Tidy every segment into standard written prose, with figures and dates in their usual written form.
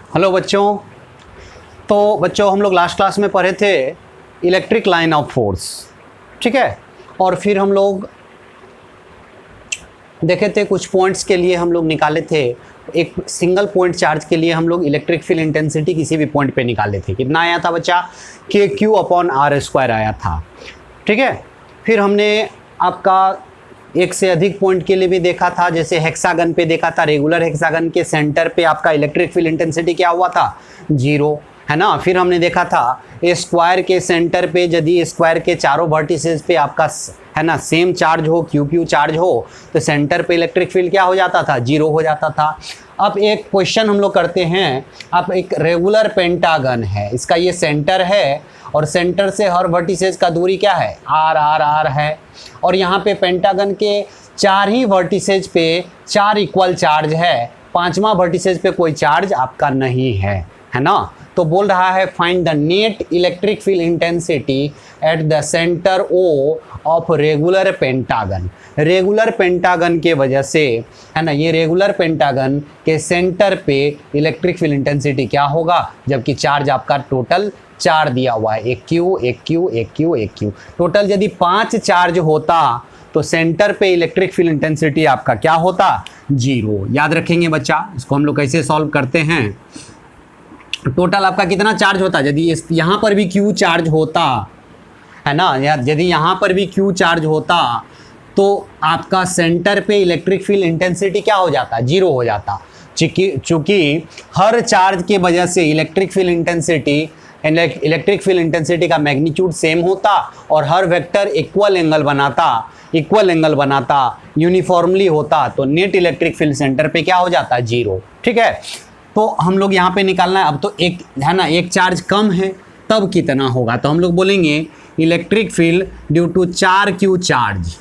Hello बच्चों। तो बच्चों हम लोग लास्ट क्लास में पढ़े थे इलेक्ट्रिक लाइन ऑफ फोर्स, ठीक है। और फिर हम लोग देखे थे कुछ पॉइंट्स के लिए हम लोग निकाले थे। एक सिंगल पॉइंट चार्ज के लिए हम लोग इलेक्ट्रिक फील्ड इंटेंसिटी किसी भी पॉइंट पे निकाले थे। कितना आया था बच्चा? KQ/R² आया था, ठीक है। फिर हमने आपका एक से अधिक पॉइंट के लिए भी देखा था, जैसे हेक्सागन पे देखा था। रेगुलर हेक्सागन के सेंटर पे आपका इलेक्ट्रिक फील्ड इंटेंसिटी क्या हुआ था? 0, है ना। फिर हमने देखा था स्क्वायर के सेंटर पे यदि स्क्वायर के चारों वर्टिसेस पे आपका है ना सेम चार्ज हो, QQ चार्ज हो, तो सेंटर पे इलेक्ट्रिक फील्ड क्या हो जाता था? 0 हो जाता था। अब एक क्वेश्चन हम लोग करते हैं। अब एक रेगुलर पेंटागन है, इसका ये सेंटर है और सेंटर से हर वर्टिसेस का दूरी क्या है? R है। और यहाँ पे पेंटागन के 4 ही वर्टिसेस पे 4 इक्वल चार्ज है, 5वां वर्टिसेस पे कोई चार्ज आपका नहीं है ना। तो बोल रहा है find the net electric field intensity at the centre O of regular pentagon. Regular pentagon के वजह से, है ना, ये रेगुलर पेंटागन के सेंटर पे इलेक्ट्रिक फील्ड इंटेंसिटी क्या होगा? जबकि चार्ज आपका टोटल 4 दिया हुआ है, एक Q। टोटल यदि 5 चार्ज होता तो सेंटर पे इलेक्ट्रिक फील्ड इंटेंसिटी आपका क्या होता? 0। याद रखेंगे बच्चा। इसको हम लोग कैसे सॉल्व करते हैं? टोटल आपका कितना चार्ज होता? यदि यहाँ पर भी Q चार्ज होता, है ना, यदि यहाँ पर भी Q चार्ज होता तो आपका सेंटर पे इलेक्ट्रिक फील्ड इंटेंसिटी क्या हो जाता? 0 हो जाता। चूंकि हर चार्ज के वजह से इलेक्ट्रिक फील्ड इंटेंसिटी का मैग्नीट्यूड सेम होता और हर वेक्टर इक्वल एंगल बनाता, यूनिफॉर्मली होता, तो नेट इलेक्ट्रिक फील्ड सेंटर पे क्या हो जाता? 0, ठीक है। तो हम लोग यहाँ पे निकालना है। अब तो एक है ना, एक चार्ज कम है तब कितना होगा? तो हम लोग बोलेंगे electric field due to 4Q charge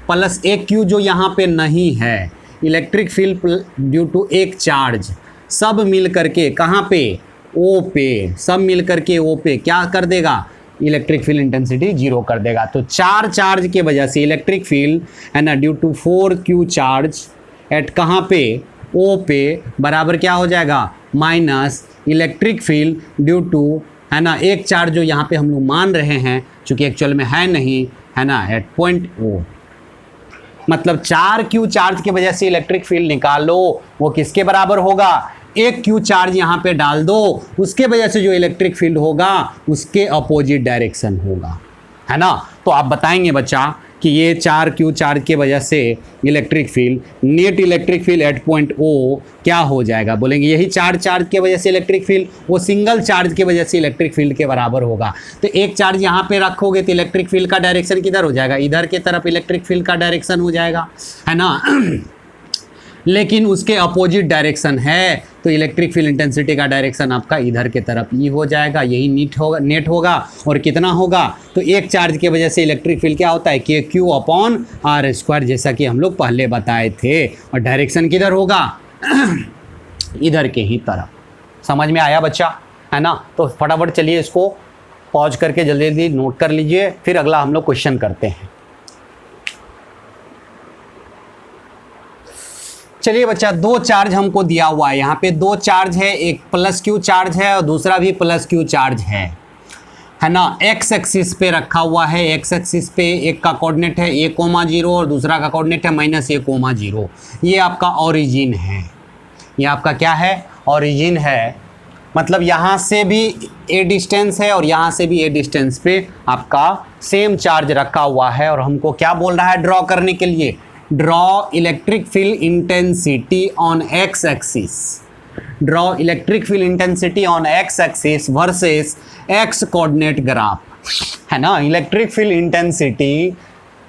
plus 1Q जो यहाँ पे नहीं है, इलेक्ट्रिक फील्ड ड्यू टू एक चार्ज, सब मिल करके कहाँ पे? O पे। सब मिल करके O पे क्या कर देगा? इलेक्ट्रिक फील्ड इंटेंसिटी 0 कर देगा। तो 4 चार्ज के वजह से इलेक्ट्रिक फील्ड, है ना, due to 4Q charge at कहाँ पे? O पे बराबर क्या हो जाएगा? Minus electric field due to, है ना, एक चार्ज जो यहाँ पे हम लोग मान रहे हैं चूँकि एक्चुअल में है नहीं, है ना, एट पॉइंट O। मतलब 4Q चार्ज की वजह से इलेक्ट्रिक फील्ड निकालो, वो किसके बराबर होगा? 1Q चार्ज यहाँ पे डाल दो, उसके वजह से जो इलेक्ट्रिक फील्ड होगा उसके अपोजिट डायरेक्शन होगा, है ना। तो आप बताएंगे बच्चा कि ये 4Q चार्ज के वजह से electric field, net electric field at point O क्या हो जाएगा? बोलेंगे यही 4 चार्ज के वजह से इलेक्ट्रिक फील्ड वो सिंगल चार्ज के वजह से इलेक्ट्रिक फील्ड के बराबर होगा। तो एक चार्ज यहाँ पे रखोगे तो इलेक्ट्रिक फील्ड का डायरेक्शन किधर हो जाएगा? इधर के तरफ इलेक्ट्रिक फील्ड का डायरेक्शन हो जाएगा, है ना। लेकिन उसके अपोजिट डायरेक्शन है तो इलेक्ट्रिक फील्ड इंटेंसिटी का डायरेक्शन आपका इधर के तरफ ही हो जाएगा, यही नेट होगा। और कितना होगा? तो एक चार्ज के वजह से इलेक्ट्रिक फील्ड क्या होता है? KQ/R², जैसा कि हम लोग पहले बताए थे। और डायरेक्शन किधर होगा? इधर के ही तरफ। समझ में आया बच्चा, है ना। तो फटाफट चलिए इसको पॉज करके जल्दी जल्दी नोट कर लीजिए, फिर अगला हम लोग क्वेश्चन करते हैं। चलिए बच्चा, 2 चार्ज हमको दिया हुआ है। यहाँ पे 2 चार्ज है, एक +Q चार्ज है और दूसरा भी +Q चार्ज है ना। X एक्सिस पे रखा हुआ है। X एक्सिस पे एक का कोऑर्डिनेट है A,0 और दूसरा का कोऑर्डिनेट है -A,0। ये आपका ओरिजिन है। ये आपका क्या है? ओरिजिन है। मतलब यहाँ से भी A डिस्टेंस है और यहाँ से भी A डिस्टेंस पे आपका सेम चार्ज रखा हुआ है। और हमको क्या बोल रहा है ड्रॉ करने के लिए? Draw electric field intensity on X axis. Draw electric field intensity on X axis versus X coordinate graph, है ना। Electric field intensity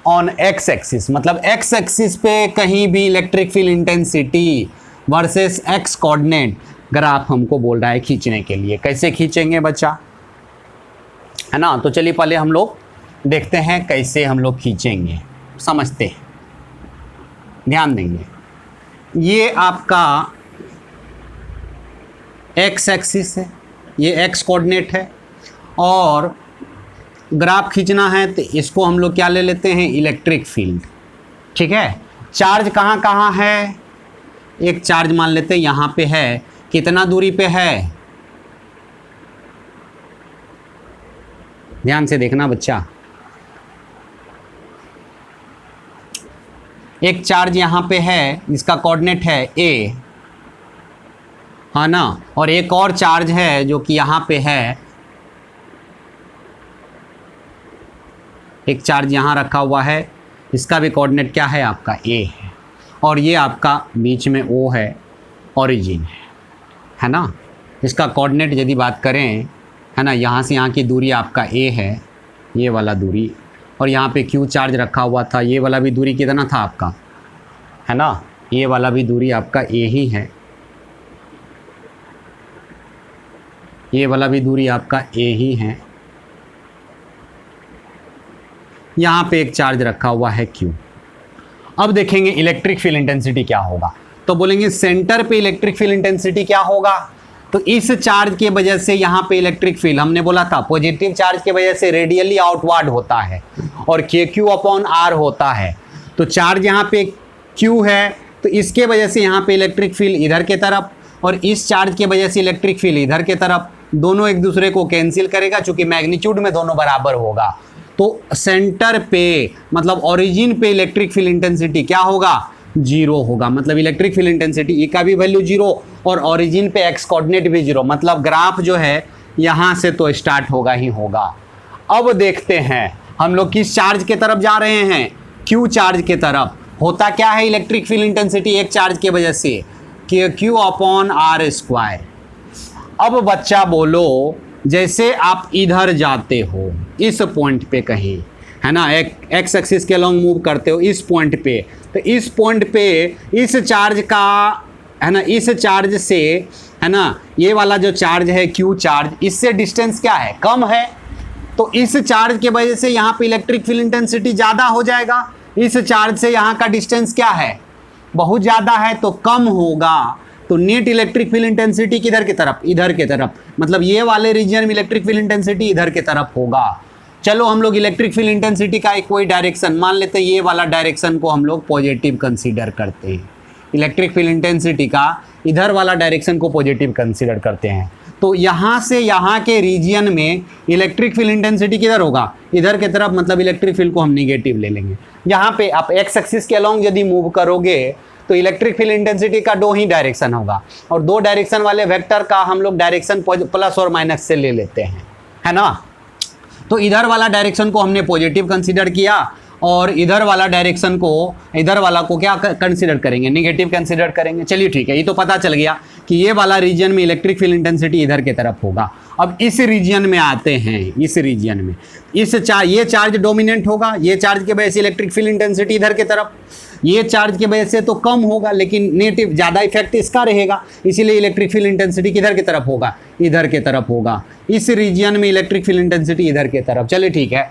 on X axis मतलब X एक्सिस पे कहीं भी electric field intensity versus X coordinate graph हमको बोल रहा है खींचने के लिए। कैसे खींचेंगे बच्चा, है ना। तो चलिए पहले हम लोग देखते हैं कैसे हम लोग खींचेंगे, समझते हैं, ध्यान देंगे। ये आपका X एक्सिस है, ये X कोऑर्डिनेट है और ग्राफ खींचना है तो इसको हम लोग क्या ले लेते हैं? इलेक्ट्रिक फील्ड, ठीक है। चार्ज कहाँ कहाँ है? एक चार्ज मान लेते हैं यहाँ पे है कितना दूरी पे है, ध्यान से देखना बच्चा। एक चार्ज यहाँ पे है, इसका कोऑर्डिनेट है ए, हाँ ना, और एक और चार्ज है जो कि यहाँ पे है, एक चार्ज यहाँ रखा हुआ है, इसका भी कोऑर्डिनेट क्या है आपका ए है, और ये आपका बीच में ओ है, ओरिजिन है ना। इसका कोऑर्डिनेट यदि बात करें, है ना, यहाँ से यहाँ की दूरी आपका ए है, ये वाला दूरी, और यहाँ पे क्यू चार्ज रखा हुआ था, ये वाला भी दूरी कितना था आपका, है ना, ये वाला भी दूरी आपका ए ही है, ये वाला भी दूरी आपका ए ही है, यहाँ पे एक चार्ज रखा हुआ है क्यू। अब देखेंगे इलेक्ट्रिक फील्ड इंटेंसिटी क्या होगा, तो बोलेंगे सेंटर पे इलेक्ट्रिक फील्ड इंटेंसिटी क्या होगा, तो इस चार्ज के वजह से यहाँ पे इलेक्ट्रिक फील्ड, हमने बोला था पॉजिटिव चार्ज के वजह से रेडियली आउटवर्ड होता है और के क्यू अपॉन आर होता है। तो चार्ज यहाँ पे क्यू है, तो इसके वजह से यहाँ पे इलेक्ट्रिक फील्ड इधर के तरफ, और इस चार्ज के वजह से इलेक्ट्रिक फील्ड इधर के तरफ, दोनों एक दूसरे को कैंसिल करेगा चूंकि मैग्नीट्यूड में दोनों बराबर होगा। तो सेंटर पे मतलब ओरिजिन पे इलेक्ट्रिक फील्ड इंटेंसिटी क्या होगा, जीरो होगा। मतलब इलेक्ट्रिक फील्ड इंटेंसिटी ई का भी वैल्यू जीरो और ओरिजिन पे एक्स कोऑर्डिनेट भी जीरो। मतलब ग्राफ जो है यहाँ से तो स्टार्ट होगा ही होगा। अब देखते हैं हम लोग किस चार्ज के तरफ जा रहे हैं, क्यू चार्ज के तरफ। होता क्या है इलेक्ट्रिक फील्ड इंटेंसिटी एक चार्ज के वजह से, कि क्यू अपॉन आर स्क्वायर। अब बच्चा बोलो, जैसे आप इधर जाते हो इस पॉइंट पे कहीं, है ना, एक एक्स एक्सिस के अलॉन्ग मूव करते हो इस पॉइंट पे, तो इस पॉइंट पे इस चार्ज का, है ना, इस चार्ज से, है ना, ये वाला जो चार्ज है क्यू चार्ज, इससे डिस्टेंस क्या है, कम है। तो इस चार्ज के वजह से यहाँ पे इलेक्ट्रिक फील्ड इंटेंसिटी ज़्यादा हो जाएगा। इस चार्ज से यहाँ का डिस्टेंस क्या है, बहुत ज़्यादा है, तो कम होगा। तो नेट इलेक्ट्रिक फील्ड इंटेंसिटी किधर की तरफ, इधर के तरफ। मतलब ये वाले रीजन में इलेक्ट्रिक फील्ड इंटेंसिटी इधर के तरफ होगा। चलो हम लोग इलेक्ट्रिक फील्ड इंटेंसिटी का एक कोई डायरेक्शन मान लेते हैं, ये वाला डायरेक्शन को हम लोग पॉजिटिव कंसीडर करते हैं। इलेक्ट्रिक फील्ड इंटेंसिटी का इधर वाला डायरेक्शन को पॉजिटिव कंसीडर करते हैं। तो यहाँ से यहाँ के रीजन में इलेक्ट्रिक फील्ड इंटेंसिटी किधर होगा, इधर के तरफ। मतलब इलेक्ट्रिक फील्ड को हम निगेटिव ले लेंगे। यहाँ पे आप एक्स एक्सिस के अलॉन्ग यदि मूव करोगे तो इलेक्ट्रिक फील्ड इंटेंसिटी का दो ही डायरेक्शन होगा, और दो डायरेक्शन वाले वेक्टर का हम लोग डायरेक्शन प्लस और माइनस से ले लेते हैं, है ना। तो इधर वाला डायरेक्शन को हमने पॉजिटिव कंसीडर किया और इधर वाला डायरेक्शन को, इधर वाला को क्या कंसीडर करेंगे, नेगेटिव कंसीडर करेंगे। चलिए ठीक है, ये तो पता चल गया कि ये वाला रीजन में इलेक्ट्रिक फील्ड इंटेंसिटी इधर के तरफ होगा। अब इस रीजन में आते हैं, इस रीजन में ये चार्ज डोमिनेंट होगा, ये चार्ज के वजह से इलेक्ट्रिक फील्ड इंटेंसिटी इधर के तरफ, ये चार्ज के वजह से तो कम होगा, लेकिन नेगेटिव ज़्यादा इफेक्ट इसका रहेगा, इसीलिए इलेक्ट्रिक फील्ड इंटेंसिटी किधर की तरफ होगा, इधर के तरफ होगा। इस रीजन में इलेक्ट्रिक फील्ड इंटेंसिटी इधर के तरफ। चलिए ठीक है।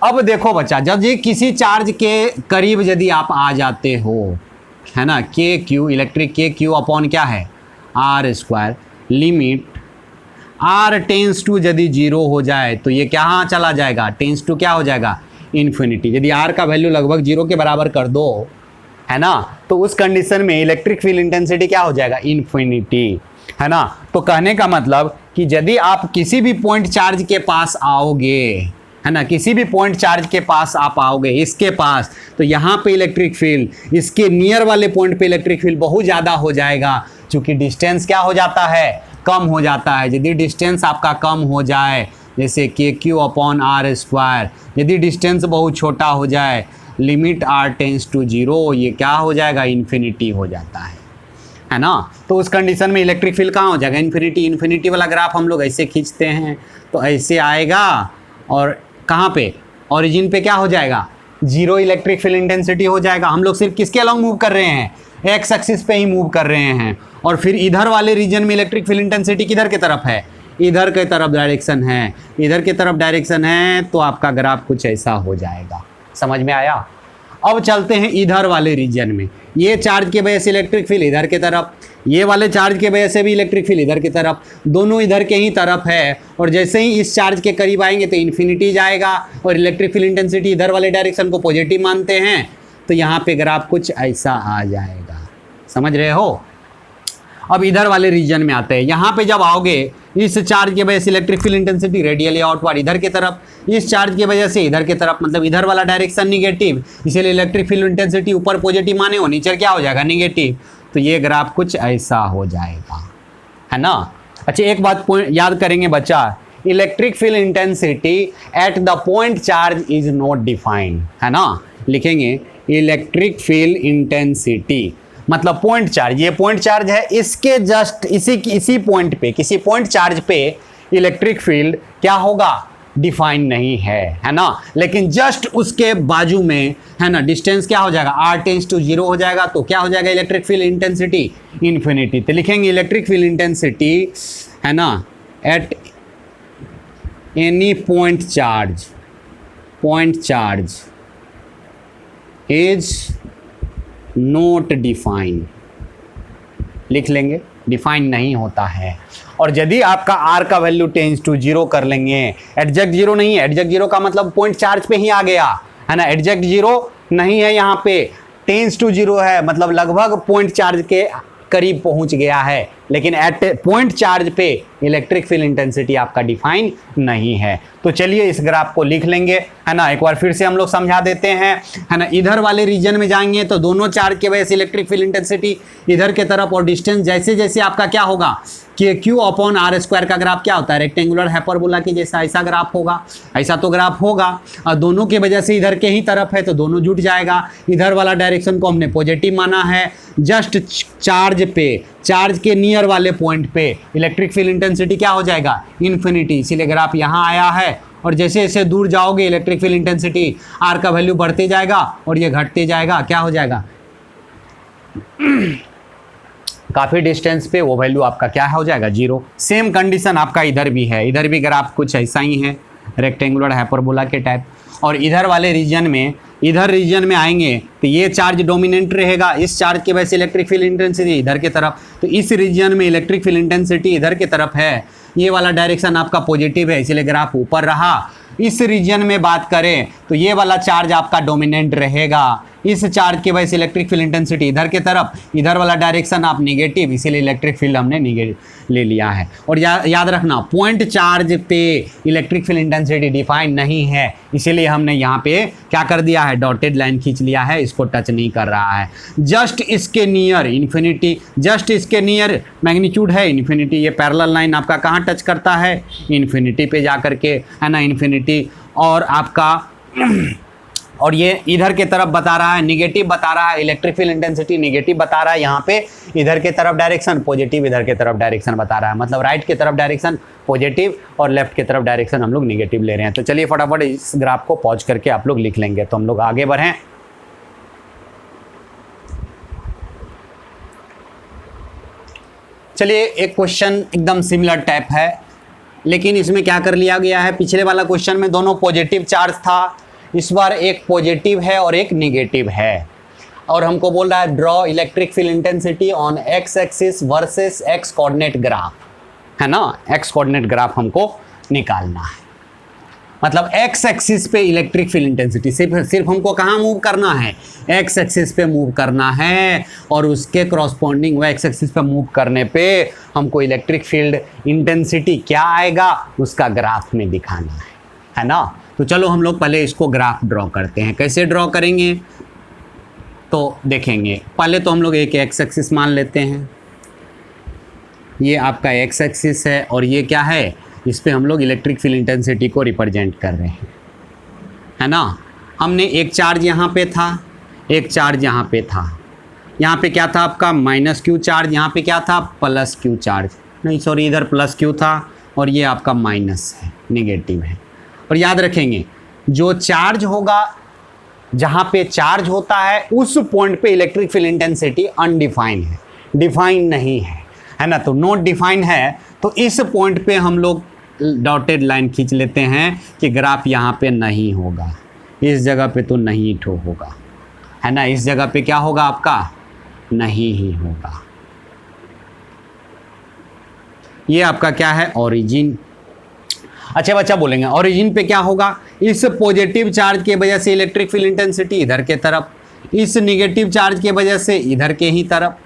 अब देखो बच्चा, जब ये किसी चार्ज के करीब यदि आप आ जाते हो, है ना, K Q, electric K Q upon क्या है, R square, limit R tends to यदि जीरो हो जाए तो ये कहाँ चला जाएगा, टेंस टू क्या हो जाएगा, इन्फिनिटी। यदि आर का वैल्यू लगभग जीरो के बराबर कर दो, है ना, तो उस कंडीशन में इलेक्ट्रिक फील्ड इंटेंसिटी क्या हो जाएगा, इन्फिनिटी, है ना। तो कहने का मतलब कि यदि आप किसी भी पॉइंट चार्ज के पास आओगे, है ना, किसी भी पॉइंट चार्ज के पास आप आओगे, इसके पास, तो यहाँ पे इलेक्ट्रिक फील्ड, इसके नियर वाले पॉइंट पे इलेक्ट्रिक फील्ड बहुत ज़्यादा हो जाएगा, क्योंकि डिस्टेंस क्या हो जाता है, कम हो जाता है। यदि डिस्टेंस आपका कम हो जाए, जैसे K Q upon are square, यदि डिस्टेंस बहुत छोटा हो जाए, limit R tends to zero, ये क्या हो जाएगा, इन्फिनिटी हो जाता है ना। तो उस कंडीशन में इलेक्ट्रिक फील्ड कहाँ हो जाएगा, इन्फिनिटी। इन्फिनिटी वाला ग्राफ हम लोग ऐसे खींचते हैं, तो ऐसे आएगा और कहाँ पे, ओरिजिन पे क्या हो जाएगा, जीरो इलेक्ट्रिक फील्ड इंटेंसिटी हो जाएगा। हम लोग सिर्फ किसके अलॉन्ग मूव कर रहे हैं, एक्स एक्सिस पे ही मूव कर रहे हैं। और फिर इधर वाले रीजन में इलेक्ट्रिक फील्ड इंटेंसिटी किधर के तरफ है, इधर के तरफ डायरेक्शन है, इधर के तरफ डायरेक्शन है, तो आपका ग्राफ कुछ ऐसा हो जाएगा। समझ में आया। अब चलते हैं इधर वाले रीजन में। ये चार्ज के वजह से इलेक्ट्रिक फील्ड इधर के तरफ, ये वाले चार्ज के वजह से भी इलेक्ट्रिक फील्ड इधर की तरफ, दोनों इधर के ही तरफ है। और जैसे ही इस चार्ज के करीब आएंगे तो इन्फिनिटी जाएगा, और इलेक्ट्रिक फील्ड इंटेंसिटी इधर वाले डायरेक्शन को पॉजिटिव मानते हैं, तो यहाँ पे ग्राफ कुछ ऐसा आ जाएगा। समझ रहे हो। अब इधर वाले रीजन में आते हैं। यहाँ पे जब आओगे इस चार्ज की वजह से electric field intensity radially outward इधर की तरफ, इस चार्ज की वजह से इधर की तरफ, मतलब इधर वाला डायरेक्शन निगेटिव, इसीलिए इलेक्ट्रिक फील्ड इंटेंसिटी ऊपर पॉजिटिव माने हो, नीचे क्या हो जाएगा निगेटिव। तो ये ग्राफ कुछ ऐसा हो जाएगा, है ना। अच्छा एक बात याद करेंगे बच्चा, electric field intensity at the point charge is not defined, है ना। लिखेंगे इलेक्ट्रिक फील्ड इंटेंसिटी मतलब पॉइंट चार्ज, ये पॉइंट चार्ज है, इसके जस्ट इसी पॉइंट पे, किसी पॉइंट चार्ज पे इलेक्ट्रिक फील्ड क्या होगा, डिफाइन नहीं है ना। लेकिन जस्ट उसके बाजू में, है ना, डिस्टेंस क्या हो जाएगा, r टेंड्स टू 0 हो जाएगा, तो क्या हो जाएगा इलेक्ट्रिक फील्ड इंटेंसिटी इन्फिनिटी। तो लिखेंगे इलेक्ट्रिक फील्ड इंटेंसिटी, है ना, at any point charge is note define, लिख लेंगे, डिफाइन नहीं होता है। और यदि आपका r का वैल्यू टेंस टू 0 कर लेंगे, एडजेक्ट 0 नहीं है, एडजेक्ट 0 का मतलब पॉइंट चार्ज पे ही आ गया, है ना, एडजेक्ट 0 नहीं है, यहाँ पे टेंस टू 0 है, मतलब लगभग पॉइंट चार्ज के करीब पहुंच गया है, लेकिन एट पॉइंट चार्ज पे इलेक्ट्रिक फील्ड इंटेंसिटी आपका डिफाइन नहीं है। तो चलिए इस ग्राफ को लिख लेंगे, है ना, एक बार फिर से हम लोग समझा देते हैं, है ना। इधर वाले रीजन में जाएंगे तो दोनों चार्ज के वजह से इलेक्ट्रिक फील्ड इंटेंसिटी इधर के तरफ, और डिस्टेंस जैसे जैसे आपका क्या होगा कि Q अपॉन आर स्क्वायर का ग्राफ क्या होता है, रेक्टेंगुलर हाइपरबोला की जैसा ऐसा ग्राफ होगा, ऐसा तो ग्राफ होगा, और दोनों की वजह से इधर के ही तरफ है तो दोनों जुट जाएगा। इधर वाला डायरेक्शन को हमने पॉजिटिव माना है, जस्ट चार्ज पे, चार्ज के नियर वाले पॉइंट पे इलेक्ट्रिक फील्ड इंटेंसिटी क्या हो जाएगा, इन्फिनिटी, इसीलिए ग्राफ यहाँ आया है। और जैसे जैसे दूर जाओगे इलेक्ट्रिक फील्ड इंटेंसिटी आर का वैल्यू बढ़ते जाएगा और ये घटते जाएगा, क्या हो जाएगा काफ़ी डिस्टेंस पे वो वैल्यू आपका क्या हो जाएगा, 0। सेम कंडीशन आपका इधर भी है, इधर भी ग्राफ कुछ ऐसा ही है, रेक्टेंगुलर हाइपरबोला के टाइप। और इधर वाले रीजन में, इधर रीजन में आएंगे तो ये चार्ज डोमिनेंट रहेगा, इस चार्ज के वजह से इलेक्ट्रिक फील्ड इंटेंसिटी इधर के तरफ, तो इस रीजन में इलेक्ट्रिक फील्ड इंटेंसिटी इधर के तरफ है, ये वाला डायरेक्शन आपका पॉजिटिव है, इसलिए ग्राफ ऊपर रहा। इस रीजन में बात करें तो ये वाला चार्ज आपका डोमिनेंट रहेगा, इस चार्ज के वजह से इलेक्ट्रिक फील्ड इंटेंसिटी इधर के तरफ, इधर वाला डायरेक्शन आप निगेटिव, इसीलिए इलेक्ट्रिक फील्ड हमने निगेटिव ले लिया है। और याद रखना पॉइंट चार्ज पे इलेक्ट्रिक फील्ड इंटेंसिटी डिफाइन नहीं है, इसीलिए हमने यहाँ पे क्या कर दिया है, डॉटेड लाइन खींच लिया है, इसको टच नहीं कर रहा है। जस्ट इसके नियर इन्फिनिटी, जस्ट इसके नियर मैग्नीट्यूड है इन्फिनिटी, ये पैरेलल लाइन आपका कहाँ टच करता है, इन्फिनिटी पे जा करके, है ना, इन्फिनिटी। और आपका और ये इधर के तरफ बता रहा है, निगेटिव बता रहा है, इलेक्ट्रिक फील्ड इंटेंसिटी निगेटिव बता रहा है यहाँ पे, इधर के तरफ डायरेक्शन पॉजिटिव, इधर के तरफ डायरेक्शन बता रहा है, मतलब राइट के तरफ डायरेक्शन पॉजिटिव और लेफ्ट के तरफ डायरेक्शन हम लोग निगेटिव ले रहे हैं। तो चलिए फटाफट इस ग्राफ को पॉज करके आप लोग लिख लेंगे, तो हम लोग आगे बढ़ें। चलिए एक क्वेश्चन एकदम सिमिलर टाइप है, लेकिन इसमें क्या कर लिया गया है, पिछले वाला क्वेश्चन में दोनों पॉजिटिव चार्ज था, इस बार एक पॉजिटिव है और एक निगेटिव है, और हमको बोल रहा है draw electric field intensity on x axis versus x coordinate graph, है ना, एक्स कोऑर्डिनेट ग्राफ हमको निकालना है। मतलब एक्स एक्सिस पे इलेक्ट्रिक फील्ड इंटेंसिटी सिर्फ हमको कहाँ मूव करना है, एक्स एक्सिस पे मूव करना है, और उसके क्रॉसपॉन्डिंग वो एक्स एक्सिस पे मूव करने पे हमको इलेक्ट्रिक फील्ड इंटेंसिटी क्या आएगा उसका ग्राफ में दिखाना है ना। तो चलो हम लोग पहले इसको ग्राफ ड्रॉ करते हैं। कैसे ड्रॉ करेंगे तो देखेंगे, पहले तो हम लोग एक एक्स एक्सिस मान लेते हैं, ये आपका एक्स एक्सिस है, और ये क्या है, इस पे हम लोग इलेक्ट्रिक फील्ड इंटेंसिटी को रिप्रेजेंट कर रहे हैं, है ना। हमने एक चार्ज यहाँ पे था, एक चार्ज यहाँ पे था, यहाँ पे क्या था आपका माइनस क्यू चार्ज, यहाँ पे क्या था प्लस क्यू चार्ज, नहीं सॉरी इधर प्लस क्यू था, और ये आपका माइनस है, नेगेटिव है। और याद रखेंगे जो चार्ज होगा, जहाँ पे चार्ज होता है उस पॉइंट पे इलेक्ट्रिक फील्ड इंटेंसिटी अनडिफाइन है, डिफाइन नहीं है ना। तो नॉट डिफाइन है, तो इस पॉइंट पे हम लोग डॉटेड लाइन खींच लेते हैं कि ग्राफ यहाँ पे नहीं होगा, इस जगह पे तो नहीं ठो होगा, है ना, इस जगह पे क्या होगा आपका, नहीं ही होगा। ये आपका क्या है, ओरिजिन। अच्छा बच्चा बोलेंगे ओरिजिन पे क्या होगा, इस पॉजिटिव चार्ज के वजह से इलेक्ट्रिक फील्ड इंटेंसिटी इधर के तरफ, इस निगेटिव चार्ज के वजह से इधर के ही तरफ,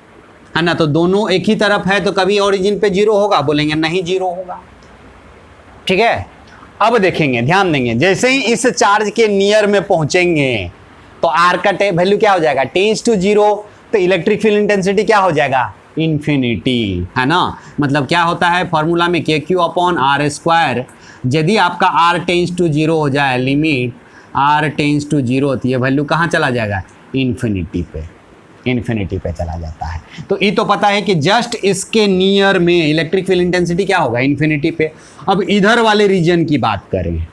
है ना। तो दोनों एक ही तरफ है तो कभी ओरिजिन पे जीरो होगा, बोलेंगे नहीं जीरो होगा। ठीक है, अब देखेंगे, ध्यान देंगे, जैसे ही इस चार्ज के नियर में पहुंचेंगे तो आर का वैल्यू क्या हो जाएगा, टेंड्स टू जीरो, तो इलेक्ट्रिक फील्ड इंटेंसिटी क्या हो जाएगा, इन्फिनिटी, है ना। मतलब क्या होता है फॉर्मूला में, के क्यू अपॉन आर स्क्वायर। यदि आपका आर टेंड्स टू जीरो हो जाए, limit R tends to zero, तो ये वैल्यू कहाँ चला जाएगा, इन्फिनिटी पे, इन्फिनिटी पे चला जाता है। तो ये तो पता है कि जस्ट इसके नियर में इलेक्ट्रिक फील्ड इंटेंसिटी क्या होगा, इन्फिनिटी पे। अब इधर वाले रीजन की बात करें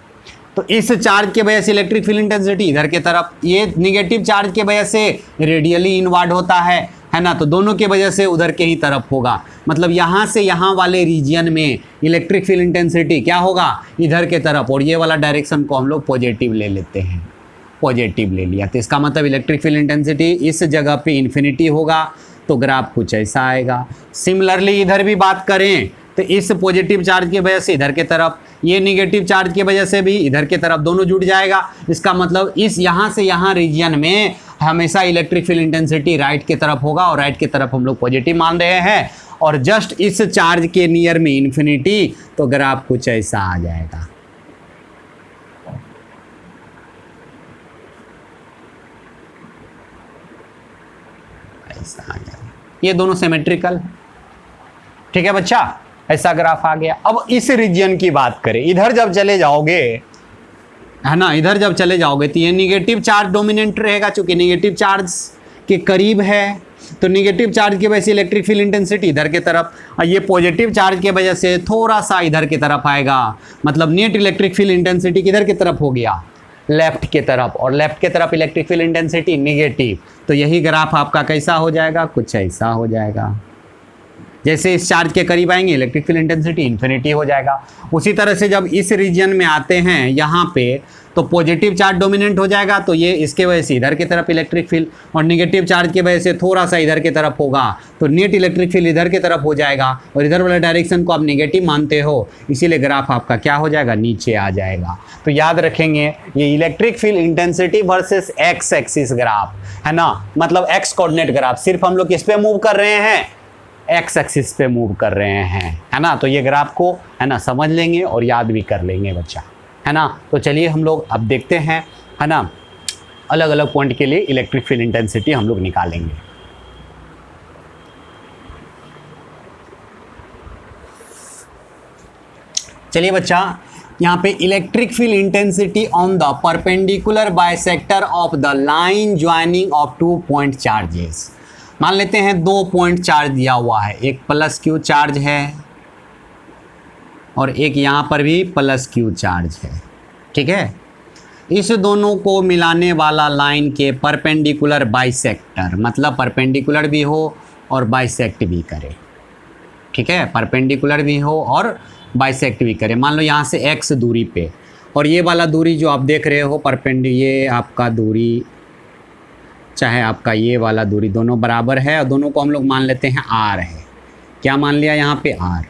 तो इस चार्ज के वजह से इलेक्ट्रिक फील्ड इंटेंसिटी इधर के तरफ, ये निगेटिव चार्ज के वजह से रेडियली इनवर्ड होता है ना। तो दोनों के वजह से उधर के ही तरफ होगा। मतलब यहाँ से यहाँ वाले रीजन में इलेक्ट्रिक फील्ड इंटेंसिटी क्या होगा, इधर के तरफ, और ये वाला डायरेक्शन को हम लोग पॉजिटिव ले लेते हैं, पॉजिटिव ले लिया। तो इसका मतलब इलेक्ट्रिक फील्ड इंटेंसिटी इस जगह पे इन्फिनिटी होगा, तो ग्राफ कुछ ऐसा आएगा। सिमिलरली इधर भी बात करें तो इस पॉजिटिव चार्ज की वजह से इधर के तरफ, ये निगेटिव चार्ज की वजह से भी इधर के तरफ, दोनों जुड़ जाएगा। इसका मतलब इस यहाँ से यहाँ रीजन में हमेशा इलेक्ट्रिक फील्ड इंटेंसिटी राइट की तरफ होगा, और राइट की तरफ हम लोग पॉजिटिव मान रहे हैं, और जस्ट इस चार्ज के नियर में इन्फिनिटी, तो ग्राफ कुछ ऐसा आ जाएगा। ऐसा आ जाएगा, ये दोनों सिमेट्रिकल। ठीक है बच्चा, ऐसा ग्राफ आ गया। अब इस रीजन की बात करें, इधर जब चले जाओगे, है ना, इधर जब चले जाओगे तो ये निगेटिव चार्ज डोमिनेंट रहेगा, चूंकि निगेटिव चार्ज के करीब है, तो निगेटिव चार्ज की वजह से इलेक्ट्रिक फील्ड इंटेंसिटी इधर के तरफ, और ये पॉजिटिव चार्ज की वजह से थोड़ा सा इधर की तरफ आएगा। मतलब नेट इलेक्ट्रिक फील्ड इंटेंसिटी किधर की तरफ हो गया, लेफ्ट के तरफ, और लेफ्ट के तरफ इलेक्ट्रिक फील्ड इंटेंसिटी निगेटिव। तो यही ग्राफ आपका कैसा हो जाएगा, कुछ ऐसा हो जाएगा। जैसे इस चार्ज के करीब आएंगे इलेक्ट्रिक फील्ड इंटेंसिटी इन्फिनिटी हो जाएगा। उसी तरह से जब इस रीजन में आते हैं यहाँ पे, तो पॉजिटिव चार्ज डोमिनेंट हो जाएगा, तो ये इसके वजह से इधर की तरफ इलेक्ट्रिक फील्ड, और निगेटिव चार्ज की वजह से थोड़ा सा इधर की तरफ होगा, तो नेट इलेक्ट्रिक फील्ड इधर की तरफ हो जाएगा, और इधर वाले डायरेक्शन को आप नेगेटिव मानते हो, इसीलिए ग्राफ आपका क्या हो जाएगा, नीचे आ जाएगा। तो याद रखेंगे ये electric field intensity versus x axis graph, है ना। मतलब एक्स कोऑर्डिनेट ग्राफ, सिर्फ हम लोग किस पे मूव कर रहे हैं, एक्स एक्सिस पे मूव कर रहे हैं, है ना। तो ये ग्राफ को, है ना, समझ लेंगे और याद भी कर लेंगे बच्चा, है ना। तो चलिए हम लोग अब देखते हैं, है ना, अलग अलग पॉइंट के लिए इलेक्ट्रिक फील्ड इंटेंसिटी हम लोग निकालेंगे। चलिए बच्चा, यहाँ पे electric field intensity on the perpendicular bisector of the line joining of 2 point charges. मान लेते हैं 2 पॉइंट चार्ज दिया हुआ है, एक प्लस क्यू चार्ज है और एक यहाँ पर भी प्लस क्यू चार्ज है। ठीक है, इस दोनों को मिलाने वाला लाइन के परपेंडिकुलर बाइसेक्टर, मतलब परपेंडिकुलर भी हो और बाइसेक्ट भी करे। ठीक है, परपेंडिकुलर भी हो और बाइसेक्ट भी करे। मान लो यहाँ से x दूरी पे, और ये वाला दूरी जो आप देख रहे हो ये आपका दूरी, चाहे आपका ये वाला दूरी, दोनों बराबर है, और दोनों को हम लोग मान लेते हैं r है। क्या मान लिया यहाँ पे, r।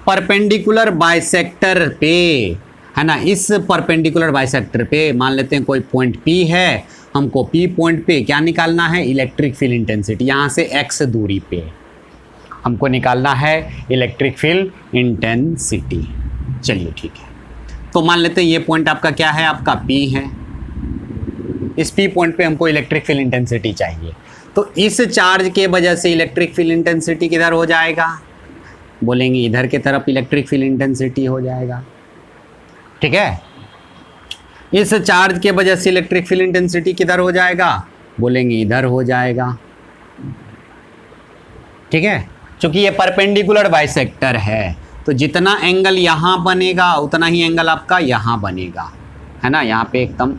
परपेंडिकुलर बाइसेक्टर पे, है ना, इस परपेंडिकुलर बाइसेक्टर पे मान लेते हैं कोई पॉइंट P है, हमको P पॉइंट पे क्या निकालना है, इलेक्ट्रिक फील्ड इंटेंसिटी। यहाँ से x दूरी पे हमको निकालना है इलेक्ट्रिक फील्ड इंटेंसिटी। चलिए ठीक है, तो मान लेते हैं ये पॉइंट आपका क्या है, आपका P है। इस P पॉइंट पे हमको इलेक्ट्रिक फील्ड इंटेंसिटी चाहिए। तो इस चार्ज के वजह से इलेक्ट्रिक फील्ड इंटेंसिटी किधर हो जाएगा, बोलेंगे इधर के तरफ इलेक्ट्रिक फील्ड इंटेंसिटी हो जाएगा। ठीक है, इस चार्ज के वजह से इलेक्ट्रिक फील्ड इंटेंसिटी किधर हो जाएगा, बोलेंगे इधर हो जाएगा। ठीक है, क्योंकि ये परपेंडिकुलर बाइसेक्टर है, तो जितना एंगल यहाँ बनेगा उतना ही एंगल आपका यहाँ बनेगा, है ना। यहाँ पे एकदम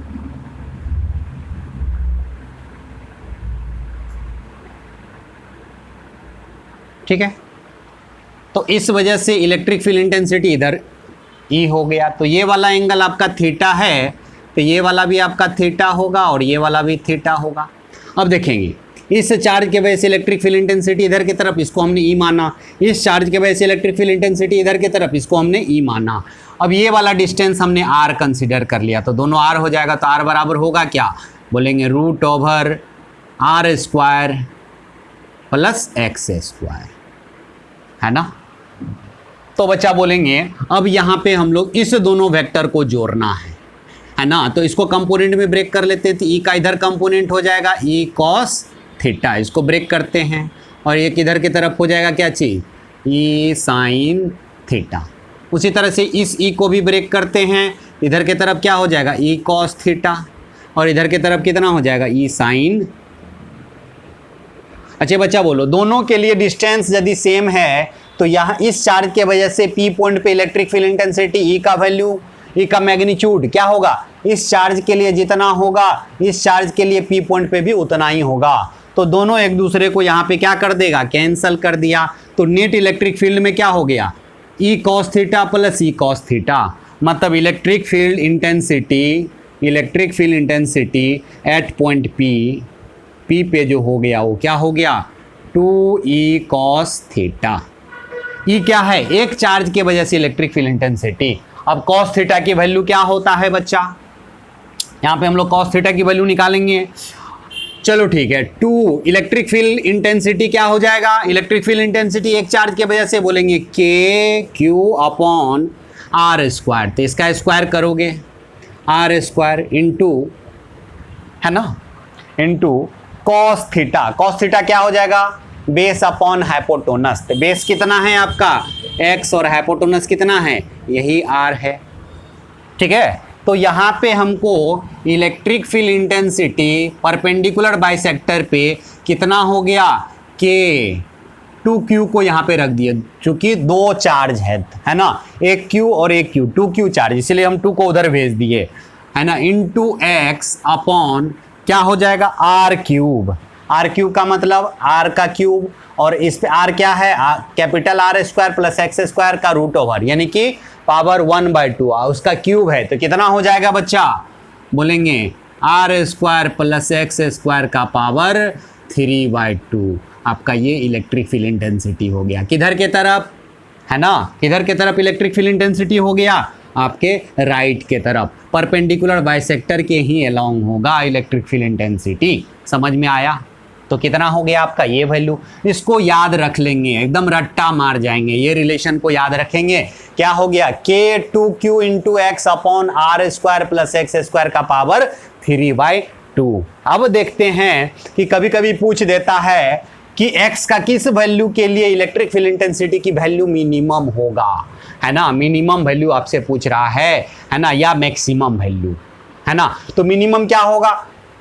ठीक है, तो इस वजह से इलेक्ट्रिक फील्ड इंटेंसिटी इधर E हो गया। तो ये वाला एंगल आपका थीटा है, तो ये वाला भी आपका थीटा होगा और ये वाला भी थीटा होगा। अब देखेंगे, इस चार्ज के वजह से इलेक्ट्रिक फील्ड इंटेंसिटी इधर की तरफ, इसको हमने E माना। इस चार्ज के वजह से इलेक्ट्रिक फील्ड इंटेंसिटी इधर की तरफ, इसको हमने E माना। अब ये वाला डिस्टेंस हमने R कंसिडर कर लिया, तो दोनों R हो जाएगा। तो R बराबर होगा क्या, बोलेंगे √/r² प्लस एक्स स्क्वायर, है ना। तो बच्चा बोलेंगे अब यहाँ पे हम लोग इस दोनों वेक्टर को जोड़ना है ना। तो इसको कंपोनेंट में ब्रेक कर लेते थे। ई का इधर कंपोनेंट हो जाएगा ई कॉस थीटा, इसको ब्रेक करते हैं, और एक इधर की तरफ हो जाएगा क्या चीज़, ई साइन थीटा। उसी तरह से इस ई को भी ब्रेक करते हैं, इधर की तरफ क्या हो जाएगा, ई कॉस थीटा, और इधर की तरफ कितना हो जाएगा, ई साइन। अच्छा बच्चा बोलो, दोनों के लिए डिस्टेंस यदि सेम है तो यहाँ इस चार्ज के वजह से पी पॉइंट पे इलेक्ट्रिक फील्ड इंटेंसिटी ई का वैल्यू, ई का मैग्नीट्यूड क्या होगा, इस चार्ज के लिए जितना होगा इस चार्ज के लिए पी पॉइंट पे भी उतना ही होगा। तो दोनों एक दूसरे को यहाँ पे क्या कर देगा, कैंसल कर दिया। तो नेट इलेक्ट्रिक फील्ड में क्या हो गया, E cos theta plus E cos theta, मतलब electric field intensity at point P पे जो हो गया वो क्या हो गया, 2e कॉस थीटा। ई क्या है, एक चार्ज के वजह से इलेक्ट्रिक फील्ड इंटेंसिटी। अब कॉस थीटा की वैल्यू क्या होता है बच्चा, यहाँ पे हम लोग कॉस थीटा की वैल्यू निकालेंगे। चलो ठीक है, 2 इलेक्ट्रिक फील्ड इंटेंसिटी क्या हो जाएगा, इलेक्ट्रिक फील्ड इंटेंसिटी एक चार्ज के वजह से बोलेंगे के क्यू अपॉन आर स्क्वायर। तो इसका स्क्वायर करोगे आर स्क्वायर इंटू, है ना, into cos theta. Cos theta क्या हो जाएगा, बेस अपॉन हाइपोटेनस। तो बेस कितना है आपका x और हाइपोटेनस कितना है, यही r है, ठीक है। तो यहाँ पे हमको electric field intensity perpendicular bisector पे कितना हो गया, के 2q को यहाँ पे रख दिए, चूंकि दो चार्ज है ना, एक q और एक q, 2q चार्ज, इसलिए हम 2 को उधर भेज दिए, है ना, इंटू x अपॉन क्या हो जाएगा, आर क्यूब। आर क्यूब का मतलब आर का क्यूब, और इस पे आर क्या है, capital R square plus x square का रूट ओवर, यानी कि पावर 1/2 उसका क्यूब है। तो कितना हो जाएगा बच्चा, बोलेंगे R square plus x square का पावर 3/2। आपका ये इलेक्ट्रिक फील्ड इंटेंसिटी हो गया, किधर के तरफ, है ना, किधर के तरफ इलेक्ट्रिक फील्ड इंटेंसिटी हो गया, आपके राइट के तरफ, परपेंडिकुलर बाइसेक्टर के ही अलोंग होगा इलेक्ट्रिक फील्ड इंटेंसिटी। समझ में आया। तो कितना हो गया आपका ये वैल्यू, इसको याद रख लेंगे, एकदम रट्टा मार जाएंगे, ये रिलेशन को याद रखेंगे। क्या हो गया, K 2q into x upon are square plus x square का पावर 3/2। अब देखते हैं कि कभी कभी पूछ देता है कि x का किस वैल्यू के लिए इलेक्ट्रिक फील्ड इंटेंसिटी की वैल्यू मिनिमम होगा, है ना, मिनिमम वैल्यू आपसे पूछ रहा है ना, या मैक्सिमम वैल्यू, है ना। तो मिनिमम क्या होगा,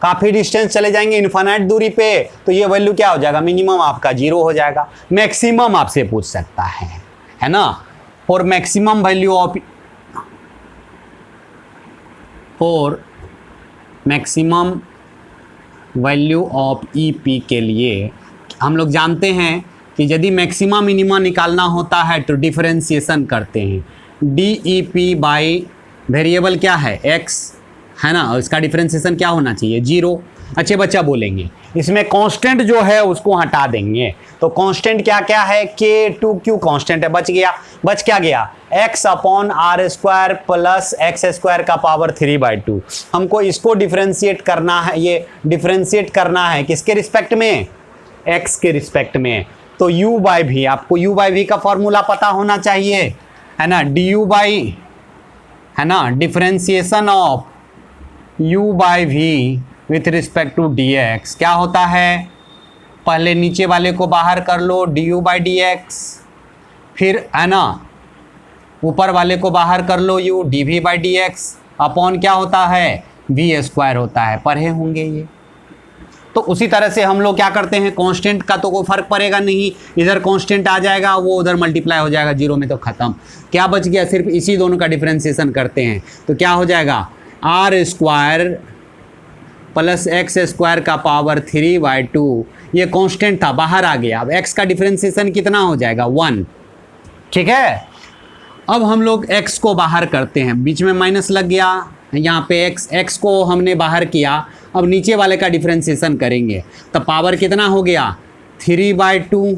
काफ़ी डिस्टेंस चले जाएंगे इनफाइनाइट दूरी पे, तो ये वैल्यू क्या हो जाएगा, मिनिमम आपका 0 हो जाएगा। मैक्सिमम आपसे पूछ सकता है ना, for maximum value of, for maximum value of E P के लिए हम लोग जानते हैं कि यदि मैक्सिमा मिनिमा निकालना होता है तो डिफरेंशिएशन करते हैं, D E P by variable क्या है x, है ना, और इसका डिफरेंशिएशन क्या होना चाहिए, 0। अच्छे बच्चा बोलेंगे इसमें कांस्टेंट जो है उसको हटा देंगे। तो कांस्टेंट क्या क्या है, के 2q कांस्टेंट है, बच क्या गया, x upon are square plus x square का पावर 3/2। हमको इसको डिफरेंशिएट करना है, ये डिफरेंशिएट करना है किसके रिस्पेक्ट में, x के रिस्पेक्ट में। तो u बाई भी, आपको u बाई वी का फॉर्मूला पता होना चाहिए, है ना, du बाई, है ना, differentiation of u by V with respect to dx क्या होता है, पहले नीचे वाले को बाहर कर लो du बाई dx, फिर है ना ऊपर वाले को बाहर कर लो u dv by dx upon क्या होता है, v स्क्वायर होता है, पढ़े होंगे ये। तो उसी तरह से हम लोग क्या करते हैं, कांस्टेंट का तो कोई फर्क पड़ेगा नहीं, इधर कांस्टेंट आ जाएगा, वो उधर मल्टीप्लाई हो जाएगा 0 में, तो खत्म। क्या बच गया, सिर्फ इसी दोनों का डिफरेंशिएशन करते हैं, तो क्या हो जाएगा, R square plus x square का पावर 3/2, ये कांस्टेंट था, बाहर आ गया। अब x का डिफरेंशिएशन कितना हो जाएगा, 1, ठीक है। अब हम लोग x को बाहर करते हैं, बीच में माइनस लग गया, यहाँ पे x को हमने बाहर किया, अब नीचे वाले का डिफरेंशिएशन करेंगे, तो पावर कितना हो गया, 3/2,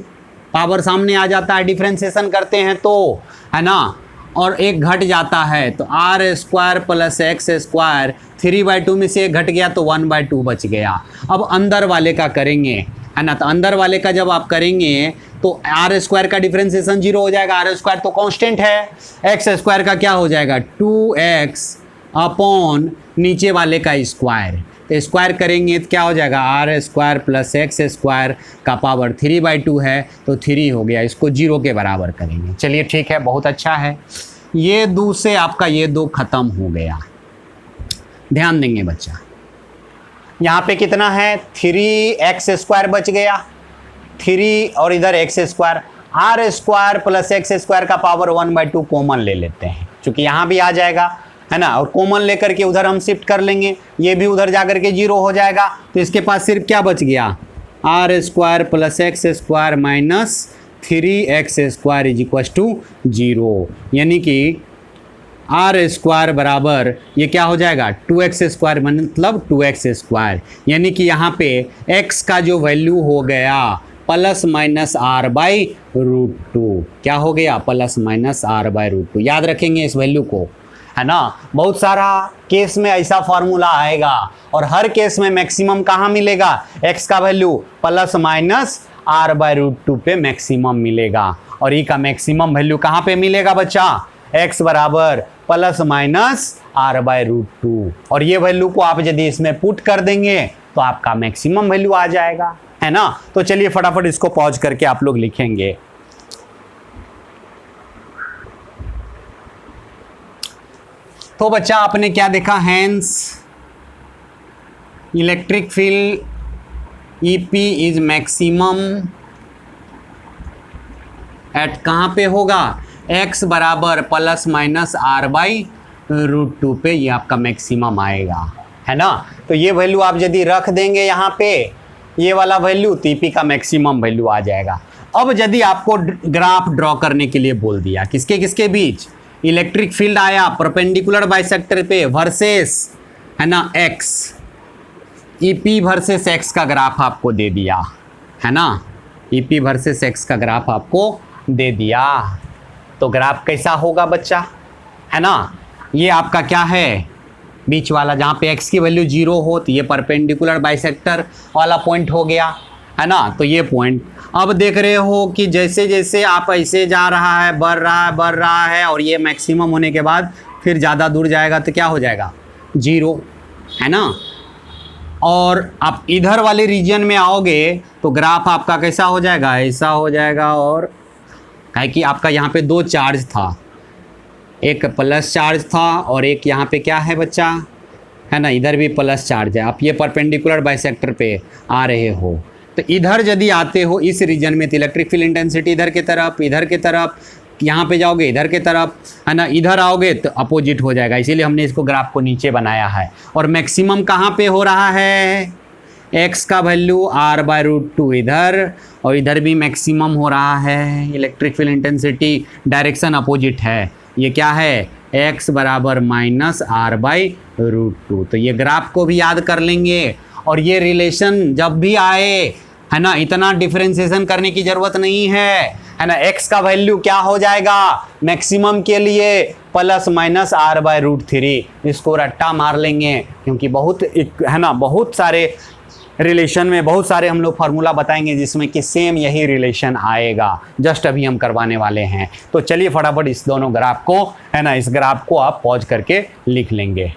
पावर सामने आ जाता है, डिफरेंशिएशन करते हैं तो, है ना, और एक घट जाता है, तो R square plus x square 3/2 में से एक घट गया तो 1/2 बच गया। अब अंदर वाले का करेंगे, है ना। तो अंदर वाले का जब आप करेंगे तो आर स्क्वायर का डिफरेंशिएशन 0 हो जाएगा, आर स्क्वायर तो कांस्टेंट है, एक्स स्क्वायर का क्या हो जाएगा 2x अपॉन नीचे वाले का स्क्वायर, तो स्क्वायर करेंगे तो क्या हो जाएगा R square plus x square का पावर 3/2 है, तो 3 हो गया, इसको 0 के बराबर करेंगे। चलिए ठीक है, बहुत अच्छा है। ये 2 से आपका ये 2 खत्म हो गया। ध्यान देंगे बच्चा, यहाँ पे कितना है 3x स्क्वायर बच गया, 3 और इधर x square, R square plus x square का पावर 1/2 कॉमन ले लेते हैं, क्योंकि यहाँ भी आ जाएगा, है ना, और कॉमन लेकर के उधर हम शिफ्ट कर लेंगे, ये भी उधर जाकर के 0 हो जाएगा। तो इसके पास सिर्फ क्या बच गया R square plus x square minus 3x square is equal to 0, यानी कि आर स्क्वायर बराबर ये क्या हो जाएगा 2x स्क्वायर, मतलब 2x स्क्वायर, यानी कि यहाँ पे x का जो वैल्यू हो गया plus minus r by root 2, क्या हो गया plus minus r by root 2। याद रखेंगे इस वैल्यू को, है ना। बहुत सारा केस में ऐसा फार्मूला आएगा और हर केस में मैक्सिमम कहाँ मिलेगा, x का value plus minus r by root 2 पे मैक्सिमम मिलेगा, और e का मैक्सिमम वैल्यू कहाँ पे मिलेगा बच्चा, x बराबर plus minus r by root 2, और ये वैल्यू को आप यदि इसमें पुट कर देंगे तो आपका मैक्सिमम वैल्यू आ जाएगा, है ना। तो चलिए फटाफट इसको पॉज करके आप लोग लिखेंगे। तो बच्चा आपने क्या देखा, hence electric field EP is maximum at कहाँ पे होगा, x बराबर plus minus r by root 2 पे, ये आपका मैक्सिमम आएगा, है ना। तो ये वैल्यू आप यदि रख देंगे यहाँ पे ये वाला वैल्यू, तो EP का मैक्सिमम वैल्यू आ जाएगा। अब यदि आपको ग्राफ ड्रॉ करने के लिए बोल दिया, किसके किसके बीच, इलेक्ट्रिक फील्ड आया परपेंडिकुलर बाइसेक्टर पे वर्सेस, है ना, x, EP वर्सेस x का ग्राफ आपको दे दिया, है ना, EP वर्सेस x का ग्राफ आपको दे दिया, तो ग्राफ कैसा होगा बच्चा, है ना। ये आपका क्या है बीच वाला, जहाँ पे x की वैल्यू 0 हो तो ये परपेंडिकुलर बाइसेक्टर वाला पॉइंट हो गया, है ना। तो ये पॉइंट अब देख रहे हो कि जैसे जैसे आप ऐसे जा रहा है, बढ़ रहा है, और ये मैक्सिमम होने के बाद फिर ज़्यादा दूर जाएगा तो क्या हो जाएगा 0, है ना। और आप इधर वाले रीजन में आओगे तो ग्राफ आपका कैसा हो जाएगा, ऐसा हो जाएगा, और है कि आपका यहाँ पे 2 चार्ज था, एक प्लस चार्ज था और एक यहाँ पे क्या है बच्चा, है ना, इधर भी प्लस चार्ज है। आप ये परपेंडिकुलर बाइसेक्टर पे आ रहे हो, तो इधर यदि आते हो इस रीजन में तो इलेक्ट्रिक फील्ड इंटेंसिटी इधर की तरफ, यहाँ पे जाओगे इधर के तरफ, है ना, इधर आओगे तो अपोजिट हो जाएगा, इसीलिए हमने इसको ग्राफ को नीचे बनाया है। और मैक्सिमम कहाँ पे हो रहा है, x का वैल्यू r बाय रूट 2 इधर, और इधर भी मैक्सिमम हो रहा है। Electric field intensity direction opposite है, ये क्या है x बराबर माइनस r बाई रूट 2। तो ये ग्राफ को भी याद कर लेंगे, और ये रिलेशन जब भी आए, है ना, इतना डिफरेंशिएशन करने की ज़रूरत नहीं है ना। x का वैल्यू क्या हो जाएगा मैक्सिमम के लिए plus minus r by root 3, इसको रट्टा मार लेंगे, क्योंकि बहुत है ना, बहुत सारे रिलेशन में बहुत सारे हम लोग फार्मूला बताएंगे जिसमें कि सेम यही रिलेशन आएगा, जस्ट अभी हम करवाने वाले हैं। तो चलिए फटाफट इस दोनों ग्राफ को, है ना, इस ग्राफ को आप पॉज करके लिख लेंगे।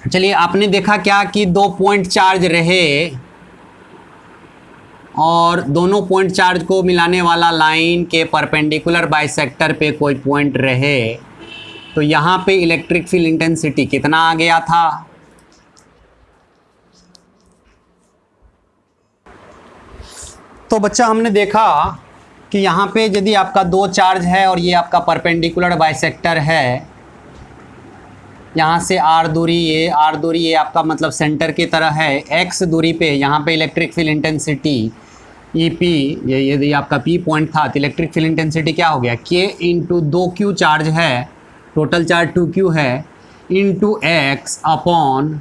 चलिए आपने देखा क्या कि 2 पॉइंट चार्ज रहे और दोनों पॉइंट चार्ज को मिलाने वाला लाइन के परपेंडिकुलर बाइसेक्टर पे कोई पॉइंट रहे, तो यहाँ पे इलेक्ट्रिक फील्ड इंटेंसिटी कितना आ गया था, तो बच्चा हमने देखा कि यहाँ पे यदि आपका 2 चार्ज है और ये आपका परपेंडिकुलर बाइसेक्टर है, यहाँ से r दूरी ये आपका मतलब सेंटर की तरह है, x दूरी पे यहाँ पे इलेक्ट्रिक फील्ड इंटेंसिटी EP, ये यदि आपका P पॉइंट था तो इलेक्ट्रिक फील्ड इंटेंसिटी क्या हो गया K इंटू 2Q चार्ज है, टोटल चार्ज 2Q है, into x upon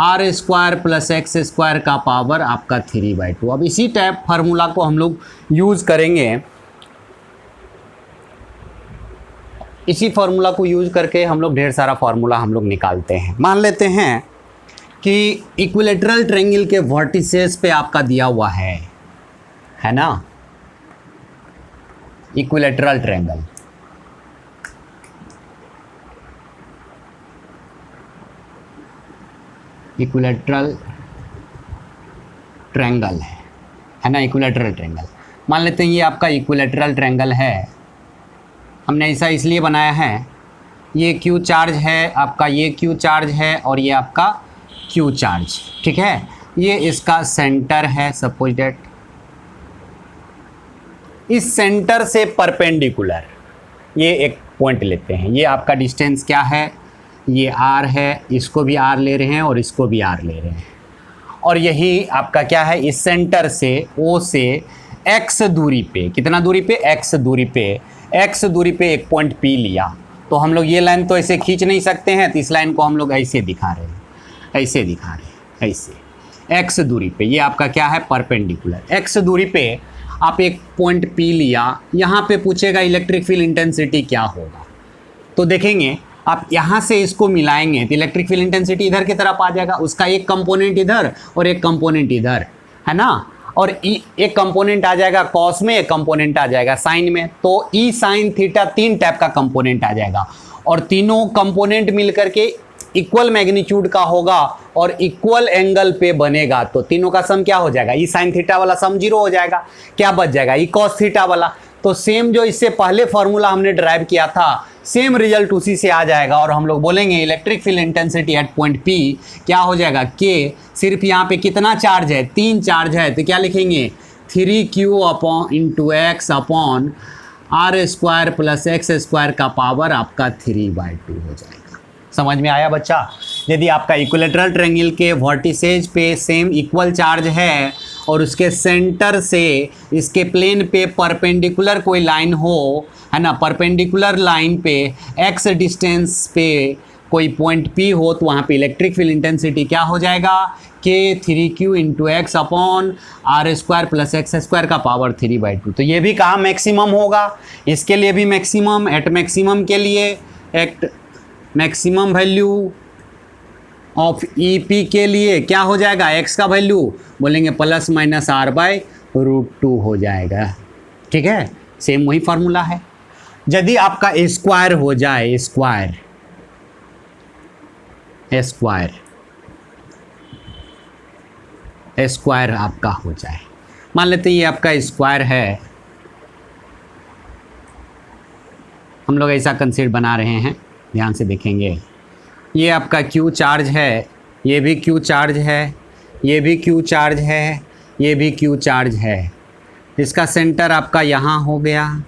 r square plus x square का पावर आपका 3/2। अब इसी टाइप फार्मूला को हम लोग यूज़ करेंगे इसी फार्मूला को यूज करके हम लोग ढेर सारा फार्मूला हम लोग निकालते हैं। मान लेते हैं कि इक्विलेटरल ट्रायंगल के वर्टिसेस पे आपका दिया हुआ है ना, इक्विलेटरल ट्रायंगल, इक्विलेटरल ट्रायंगल है ना, इक्विलेटरल ट्रायंगल। मान लेते हैं ये आपका इक्विलेटरल ट्रायंगल है। हमने ऐसा इसलिए बनाया है, ये क्यू चार्ज है आपका, ये क्यू चार्ज है और ये आपका क्यू चार्ज, ठीक है। ये इसका सेंटर है, सपोज दैट इस सेंटर से परपेंडिकुलर ये एक पॉइंट लेते हैं। ये आपका डिस्टेंस क्या है, ये आर है, इसको भी आर ले रहे हैं और इसको भी आर ले रहे हैं। और यही आपका क्या है, इस सेंटर से ओ से एक्स दूरी पे, कितना दूरी पे, एक्स दूरी पे, एक्स दूरी पे एक पॉइंट पी लिया। तो हम लोग ये लाइन तो ऐसे खींच नहीं सकते हैं, तो इस लाइन को हम लोग ऐसे दिखा रहे हैं, ऐसे दिखा रहे हैं, ऐसे एक्स दूरी पे। ये आपका क्या है, परपेंडिकुलर। एक्स दूरी पे आप एक पॉइंट पी लिया, यहाँ पे पूछेगा इलेक्ट्रिक फील्ड इंटेंसिटी क्या होगा। तो देखेंगे आप यहाँ से इसको मिलाएंगे तो इलेक्ट्रिक फील्ड इंटेंसिटी इधर की तरफ आ जाएगा, उसका एक कंपोनेंट इधर और एक कंपोनेंट इधर, है ना। और एक कंपोनेंट आ जाएगा कॉस में, एक कंपोनेंट आ जाएगा साइन में। तो ई साइन थीटा 3 टाइप का कंपोनेंट आ जाएगा और तीनों कंपोनेंट मिलकर के इक्वल मैग्नीट्यूड का होगा और इक्वल एंगल पे बनेगा। तो तीनों का सम क्या हो जाएगा, ई साइन थीटा वाला सम 0 हो जाएगा, क्या बच जाएगा, ई कॉस थीटा वाला। तो सेम जो इससे पहले फॉर्मूला हमने ड्राइव किया था, सेम रिजल्ट उसी से आ जाएगा। और हम लोग बोलेंगे electric field intensity at point P क्या हो जाएगा, के। सिर्फ यहाँ पे कितना चार्ज है, 3 चार्ज है, तो क्या लिखेंगे, 3q upon into x upon are square plus x square का पावर आपका 3/2 हो जाएगा। समझ में आया बच्चा। यदि आपका इक्विलेटरल ट्रायंगल के वर्टिसेज पे सेम इक्वल चार्ज है और उसके सेंटर से इसके प्लेन पे परपेंडिकुलर कोई लाइन हो, है ना, परपेंडिकुलर लाइन पे एक्स डिस्टेंस पे कोई पॉइंट पी हो, तो वहाँ पे इलेक्ट्रिक फील्ड इंटेंसिटी क्या हो जाएगा, के 3q into x upon are square plus x square का पावर 3/2। तो ये भी कहाँ मैक्सिमम होगा, इसके लिए भी मैक्सिमम, एट मैक्सिमम के लिए at maximum value of E P के लिए क्या हो जाएगा, एक्स का वैल्यू बोलेंगे प्लस माइनस r/√2 हो जाएगा, ठीक है। सेम वही फार्मूला है। यदि आपका स्क्वायर हो जाए, स्क्वायर स्क्वायर आपका हो जाए, मान लेते हैं ये आपका स्क्वायर है, हम लोग ऐसा कंसीडर बना रहे हैं, ध्यान से देखेंगे। ये आपका क्यू चार्ज है, ये भी क्यू चार्ज है, ये भी क्यू चार्ज है, ये भी क्यू चार्ज है। इसका सेंटर आपका यहाँ हो गया,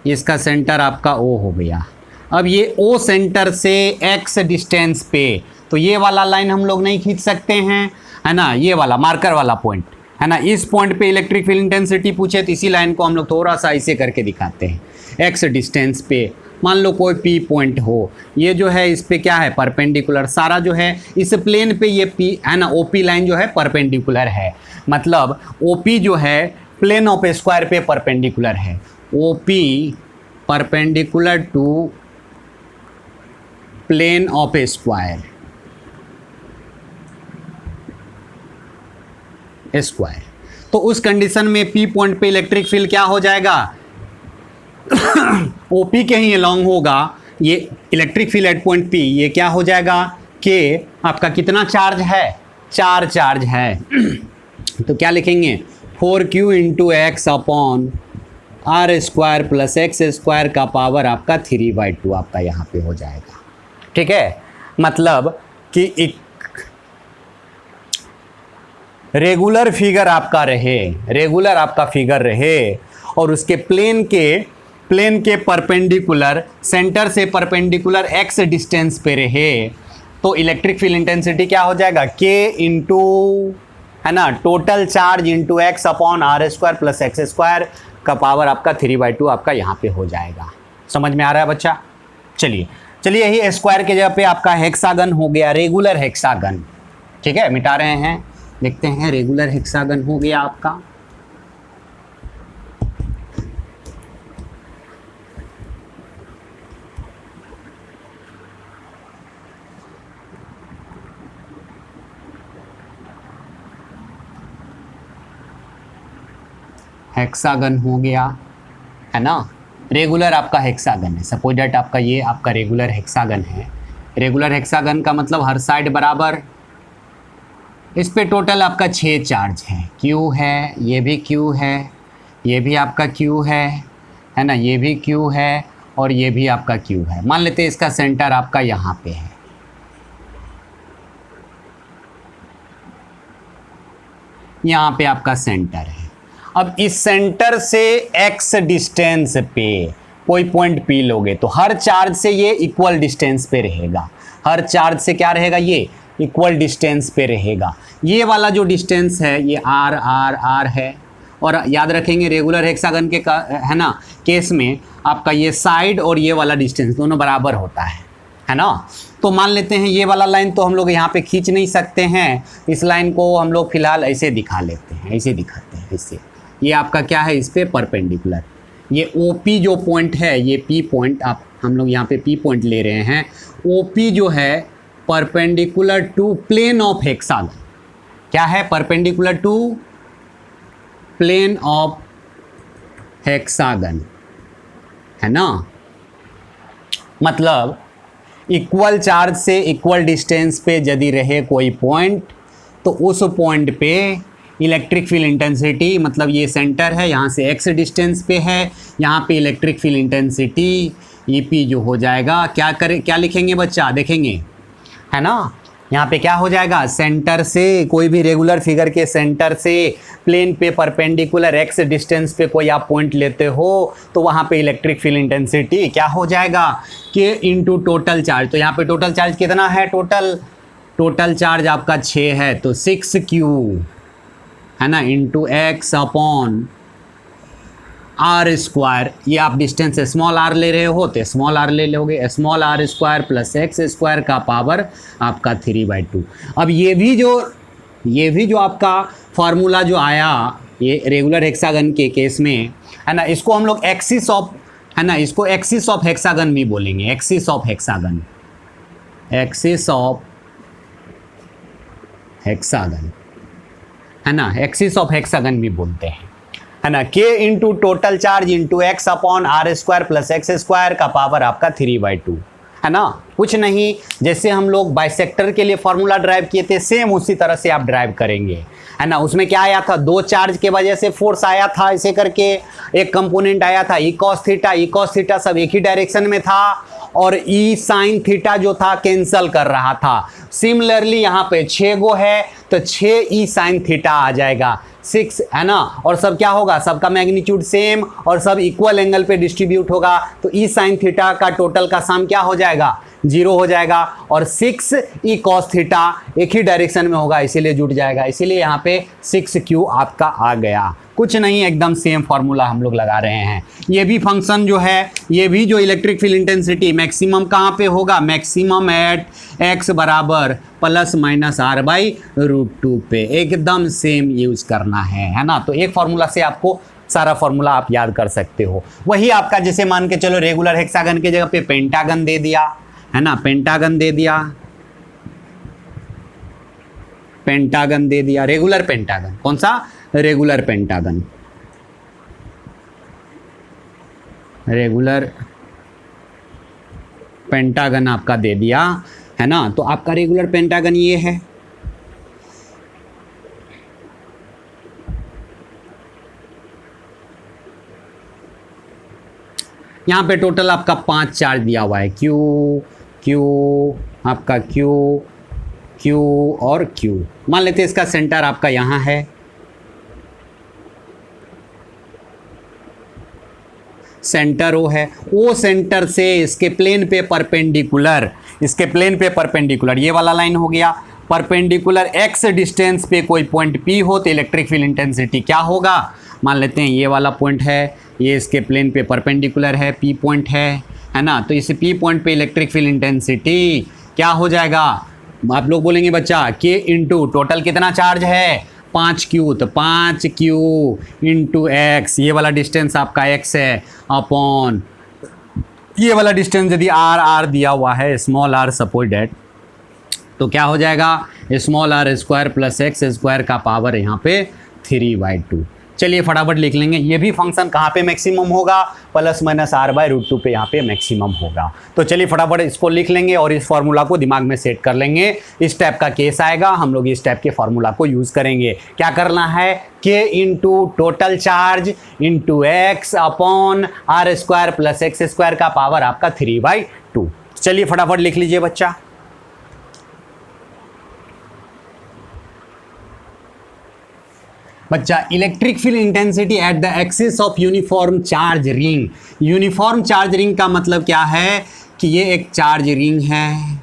इसका सेंटर आपका ओ हो गया। अब ये ओ सेंटर से एक्स डिस्टेंस पे, तो ये वाला लाइन हम लोग नहीं खींच सकते हैं, है ना, ये वाला मार्कर वाला पॉइंट, है ना। इस पॉइंट पे इलेक्ट्रिक फील्ड इंटेंसिटी पूछे तो इसी लाइन को हम लोग थोड़ा सा ऐसे करके दिखाते हैं। एक्स डिस्टेंस पे मान लो कोई पी पॉइंट हो, ये जो है इस पे क्या है, परपेंडिकुलर, सारा जो है इस प्लेन पे ये पी है ना, ओपी लाइन जो है परपेंडिकुलर है, मतलब ओपी जो है प्लेन ऑफ स्क्वायर पे परपेंडिकुलर है। OP perpendicular to plane of square, तो उस कंडीशन में पी पॉइंट पे इलेक्ट्रिक फील्ड क्या हो जाएगा, ओपी के ही अलोंग होगा ये electric field at point P, ये क्या हो जाएगा, के आपका कितना चार्ज है, 4 चार्ज है। तो क्या लिखेंगे, 4q into x upon are square plus x square का पावर आपका 3/2 आपका यहाँ पे हो जाएगा, ठीक है। मतलब कि एक रेगुलर फिगर आपका रहे, रेगुलर आपका फिगर रहे और उसके प्लेन के परपेंडिकुलर, सेंटर से परपेंडिकुलर एक्स डिस्टेंस पे रहे, तो इलेक्ट्रिक फील्ड इंटेंसिटी क्या हो जाएगा, के इंटू, है ना, total charge into x upon are square plus x square का पावर आपका 3/2 आपका यहाँ पे हो जाएगा। समझ में आ रहा है बच्चा। चलिए यही स्क्वायर के जगह पे आपका हेक्सागन हो गया, रेगुलर हेक्सागन, ठीक है। मिटा रहे हैं, देखते हैं, रेगुलर हेक्सागन हो गया आपका। हेक्सागन हो गया, है ना। रेगुलर आपका हेक्सागन है, सपोज दैट आपका ये आपका रेगुलर हेक्सागन है। रेगुलर हेक्सागन का मतलब हर साइड बराबर, इस पे टोटल आपका 6 चार्ज है। क्यू है, ये भी क्यू है, ये भी आपका क्यू है ना, ये भी क्यू है और ये भी आपका क्यू है। मान लेते हैं इसका सेंटर आपका यहाँ पे है, यहाँ पे आपका सेंटर है। अब इस सेंटर से x डिस्टेंस पे कोई पॉइंट P लोगे तो हर चार्ज से ये इक्वल डिस्टेंस पे रहेगा। हर चार्ज से क्या रहेगा, ये इक्वल डिस्टेंस पे रहेगा। ये वाला जो डिस्टेंस है ये r r r है। और याद रखेंगे रेगुलर हेक्सागन के है ना केस में आपका ये साइड और ये वाला डिस्टेंस दोनों बराबर होता है ना। तो मान लेते हैं ये वाला लाइन तो हम लोग यहाँ पे खींच नहीं सकते हैं, इस लाइन को हम लोग फिलहाल ऐसे दिखा लेते हैं, ऐसे दिखाते हैं ऐसे। ये आपका क्या है, इस पे परपेंडिकुलर। ये OP जो पॉइंट है, ये P पॉइंट, आप हम लोग यहाँ पे P पॉइंट ले रहे हैं। OP जो है perpendicular to plane of hexagon, क्या है, perpendicular to plane of hexagon, है ना। मतलब इक्वल चार्ज से इक्वल डिस्टेंस पे यदि रहे कोई पॉइंट तो उस पॉइंट पे इलेक्ट्रिक फील्ड इंटेंसिटी, मतलब ये सेंटर है, यहाँ से x डिस्टेंस पे है, यहाँ पे इलेक्ट्रिक फील्ड इंटेंसिटी EP जो हो जाएगा, क्या लिखेंगे बच्चा, देखेंगे, है ना। यहाँ पे क्या हो जाएगा, सेंटर से, कोई भी रेगुलर फिगर के सेंटर से प्लेन पे परपेंडिकुलर x डिस्टेंस पे कोई आप पॉइंट लेते हो तो वहाँ पे इलेक्ट्रिक फील्ड इंटेंसिटी क्या हो जाएगा, K इंटू टोटल चार्ज। तो यहाँ पे टोटल चार्ज कितना है, टोटल चार्ज आपका 6 है, तो 6Q है ना into x upon r square. ये आप डिस्टेंस स्मॉल r ले रहे हो तो स्मॉल r ले लोगे, small r square plus x square का पावर आपका 3/2। अब ये भी जो आपका फार्मूला जो आया ये रेगुलर हेक्सागन के केस में, है ना, इसको हम लोग एक्सिस ऑफ, है ना, इसको एक्सिस ऑफ हेक्सागन भी बोलेंगे, axis of hexagon, axis of hexagon, है ना, एक्सिस ऑफ हेक्सागन भी बोलते हैं, है ना। K into total charge into x upon r square plus x square का पावर आपका 3/2, है ना। कुछ नहीं, जैसे हम लोग बाइसेक्टर के लिए फॉर्मूला ड्राइव किए थे सेम उसी तरह से आप ड्राइव करेंगे, है ना। उसमें क्या आया था, 2 चार्ज के वजह से फोर्स आया था, ऐसे करके एक कंपोनेंट आया था E cos थीटा सब एक ही डायरेक्शन में था और E sin थीटा जो था कैंसल कर रहा था। सिमिलरली यहाँ पे 6 गो है तो 6 E sin थीटा आ जाएगा, 6, है ना। और सब क्या होगा, सबका मैग्नीट्यूड सेम और सब इक्वल एंगल पे डिस्ट्रीब्यूट होगा तो E sin थीटा का टोटल का सम क्या हो जाएगा, 0 हो जाएगा। और 6 E cos थीटा एक ही डायरेक्शन में होगा इसीलिए जुट जाएगा, इसीलिए यहाँ पे 6Q आपका आ गया। कुछ नहीं, एकदम सेम फार्मूला हम लोग लगा रहे हैं। ये भी फंक्शन जो है, ये भी जो इलेक्ट्रिक फील्ड इंटेंसिटी मैक्सिमम कहाँ पे होगा, मैक्सिमम एट x बराबर ±r/√2 पे, एकदम सेम यूज करना है ना। तो एक फार्मूला से आपको सारा फार्मूला आप याद कर सकते हो। वही आपका जैसे मान के चलो रेगुलर हेक्सागन के जगह पे पेंटागन दे दिया, है ना, पेंटागन दे दिया, पेंटागन दे दिया, रेगुलर पेंटागन, कौन सा, रेगुलर पेंटागन, रेगुलर पेंटागन आपका दे दिया, है ना। तो आपका रेगुलर पेंटागन ये है, यहाँ पे टोटल आपका 5 चार्ज दिया हुआ है, Q आपका Q और Q। मान लेते हैं इसका सेंटर आपका यहाँ है, सेंटर O है, O सेंटर से इसके प्लेन पे परपेंडिकुलर, इसके प्लेन पे परपेंडिकुलर ये वाला लाइन हो गया, परपेंडिकुलर x डिस्टेंस पे कोई पॉइंट P हो तो इलेक्ट्रिक फील्ड इंटेंसिटी क्या होगा, मान लेते हैं ये वाला पॉइंट है, ये इसके प्लेन पे परपेंडिकुलर है, P पॉइंट है ना। तो इस P पॉइंट पे इलेक्ट्रिक फील्ड इंटेंसिटी क्या हो जाएगा, आप लोग बोलेंगे बच्चा K इंटू टोटल कितना चार्ज है 5Q, तो 5Q इंटू x, ये वाला डिस्टेंस आपका x है, अपॉन ये वाला डिस्टेंस यदि r दिया हुआ है स्मॉल r सपोज डेट, तो क्या हो जाएगा small r square plus x square का पावर यहाँ पे 3/2। चलिए फटाफट लिख लेंगे, ये भी फंक्शन कहाँ पे मैक्सिमम होगा, प्लस माइनस r/√2 पे यहाँ पे मैक्सिमम होगा। तो चलिए फटाफट इसको लिख लेंगे और इस फॉर्मूला को दिमाग में सेट कर लेंगे। इस टाइप का केस आएगा, हम लोग इस टाइप के फॉर्मूला को यूज़ करेंगे। क्या करना है, k into total charge into x upon r² plus x² का पावर आपका 3/2। चलिए फटाफट लिख लीजिए बच्चा। बच्चा electric field intensity at the axis of uniform charge ring. Uniform charge ring का मतलब क्या है कि ये एक चार्ज रिंग है,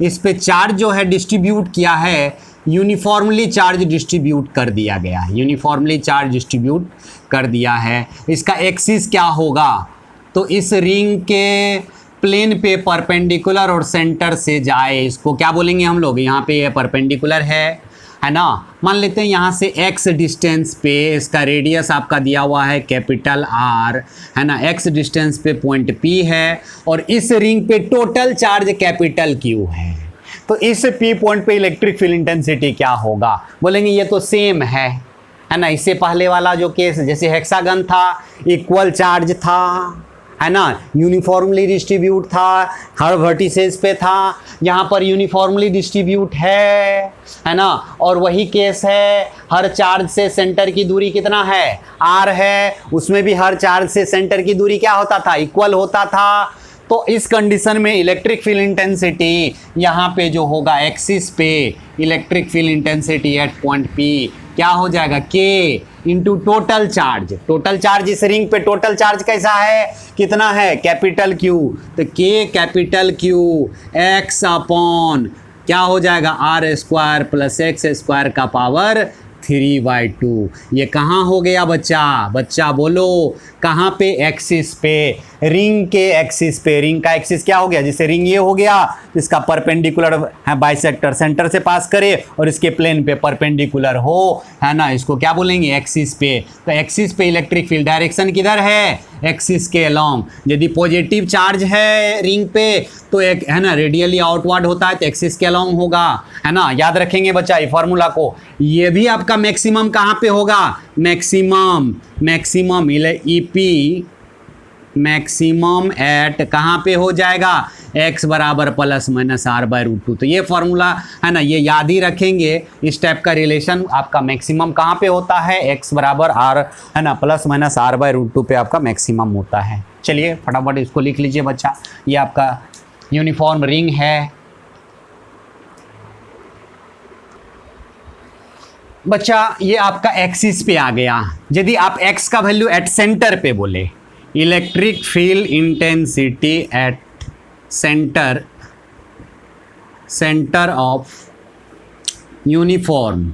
इस पे चार्ज जो है डिस्ट्रीब्यूट किया है, यूनिफॉर्मली चार्ज डिस्ट्रीब्यूट कर दिया गया है, यूनिफॉर्मली चार्ज डिस्ट्रीब्यूट कर दिया है। इसका एक्सिस क्या होगा, तो इस रिंग के प्लेन पे परपेंडिकुलर और सेंटर से जाए, इसको क्या बोलेंगे हम लोग, यहाँ पे ये परपेंडिकुलर है ना। मान लेते हैं यहाँ से x डिस्टेंस पे इसका रेडियस आपका दिया हुआ है कैपिटल R, है ना, x डिस्टेंस पे पॉइंट P है और इस रिंग पे टोटल चार्ज कैपिटल Q है। तो इस P पॉइंट पे इलेक्ट्रिक फील्ड इंटेंसिटी क्या होगा, बोलेंगे ये तो सेम है ना। इससे पहले वाला जो केस जैसे हेक्सागन था, इक्वल चार्ज था, है ना, यूनिफॉर्मली डिस्ट्रीब्यूट था, हर वर्टिसेस पे था, यहाँ पर यूनिफॉर्मली डिस्ट्रीब्यूट है ना। और वही केस है, हर चार्ज से सेंटर की दूरी कितना है, r है, उसमें भी हर चार्ज से सेंटर की दूरी क्या होता था, इक्वल होता था। तो इस कंडीशन में इलेक्ट्रिक फील्ड इंटेंसिटी यहाँ पे जो होगा एक्सिस पे, electric field intensity at point P क्या हो जाएगा, k into total charge. Total charge इस रिंग पे टोटल चार्ज कैसा है, कितना है, कैपिटल Q, तो k capital Q x upon क्या हो जाएगा, r² प्लस x² का पावर 3/2। ये कहाँ हो गया बच्चा, बच्चा बोलो कहाँ पे, एक्सिस पे, रिंग के एक्सिस पे। रिंग का एक्सिस क्या हो गया, जैसे रिंग ये हो गया, इसका परपेंडिकुलर है बाइसेक्टर सेंटर से पास करे और इसके प्लेन पे परपेंडिकुलर हो, है ना, इसको क्या बोलेंगे, एक्सिस पे। तो एक्सिस पे इलेक्ट्रिक फील्ड डायरेक्शन किधर है, एक्सिस के अलोंग। यदि पॉजिटिव चार्ज है रिंग पे तो एक है ना रेडियली आउटवर्ड होता है, तो एक्सिस के अलोंग होगा, है ना। याद रखेंगे बच्चा ये फॉर्मूला को। ये भी आपका मैक्सिमम कहाँ पे होगा, मैक्सिमम EP मैक्सिमम एट कहाँ पे हो जाएगा, x बराबर प्लस माइनस r/√2। तो ये फॉर्मूला है ना, ये याद ही रखेंगे। इस टाइप का रिलेशन आपका मैक्सिमम कहाँ पे होता है, x बराबर r, है ना, प्लस माइनस r/√2 पे आपका मैक्सिमम होता है। चलिए फटाफट इसको लिख लीजिए बच्चा। ये आपका यूनिफॉर्म रिंग है बच्चा, ये आपका एक्सिस पे आ गया। यदि आप x का वैल्यू एट सेंटर पे बोले, electric field intensity at centre of uniform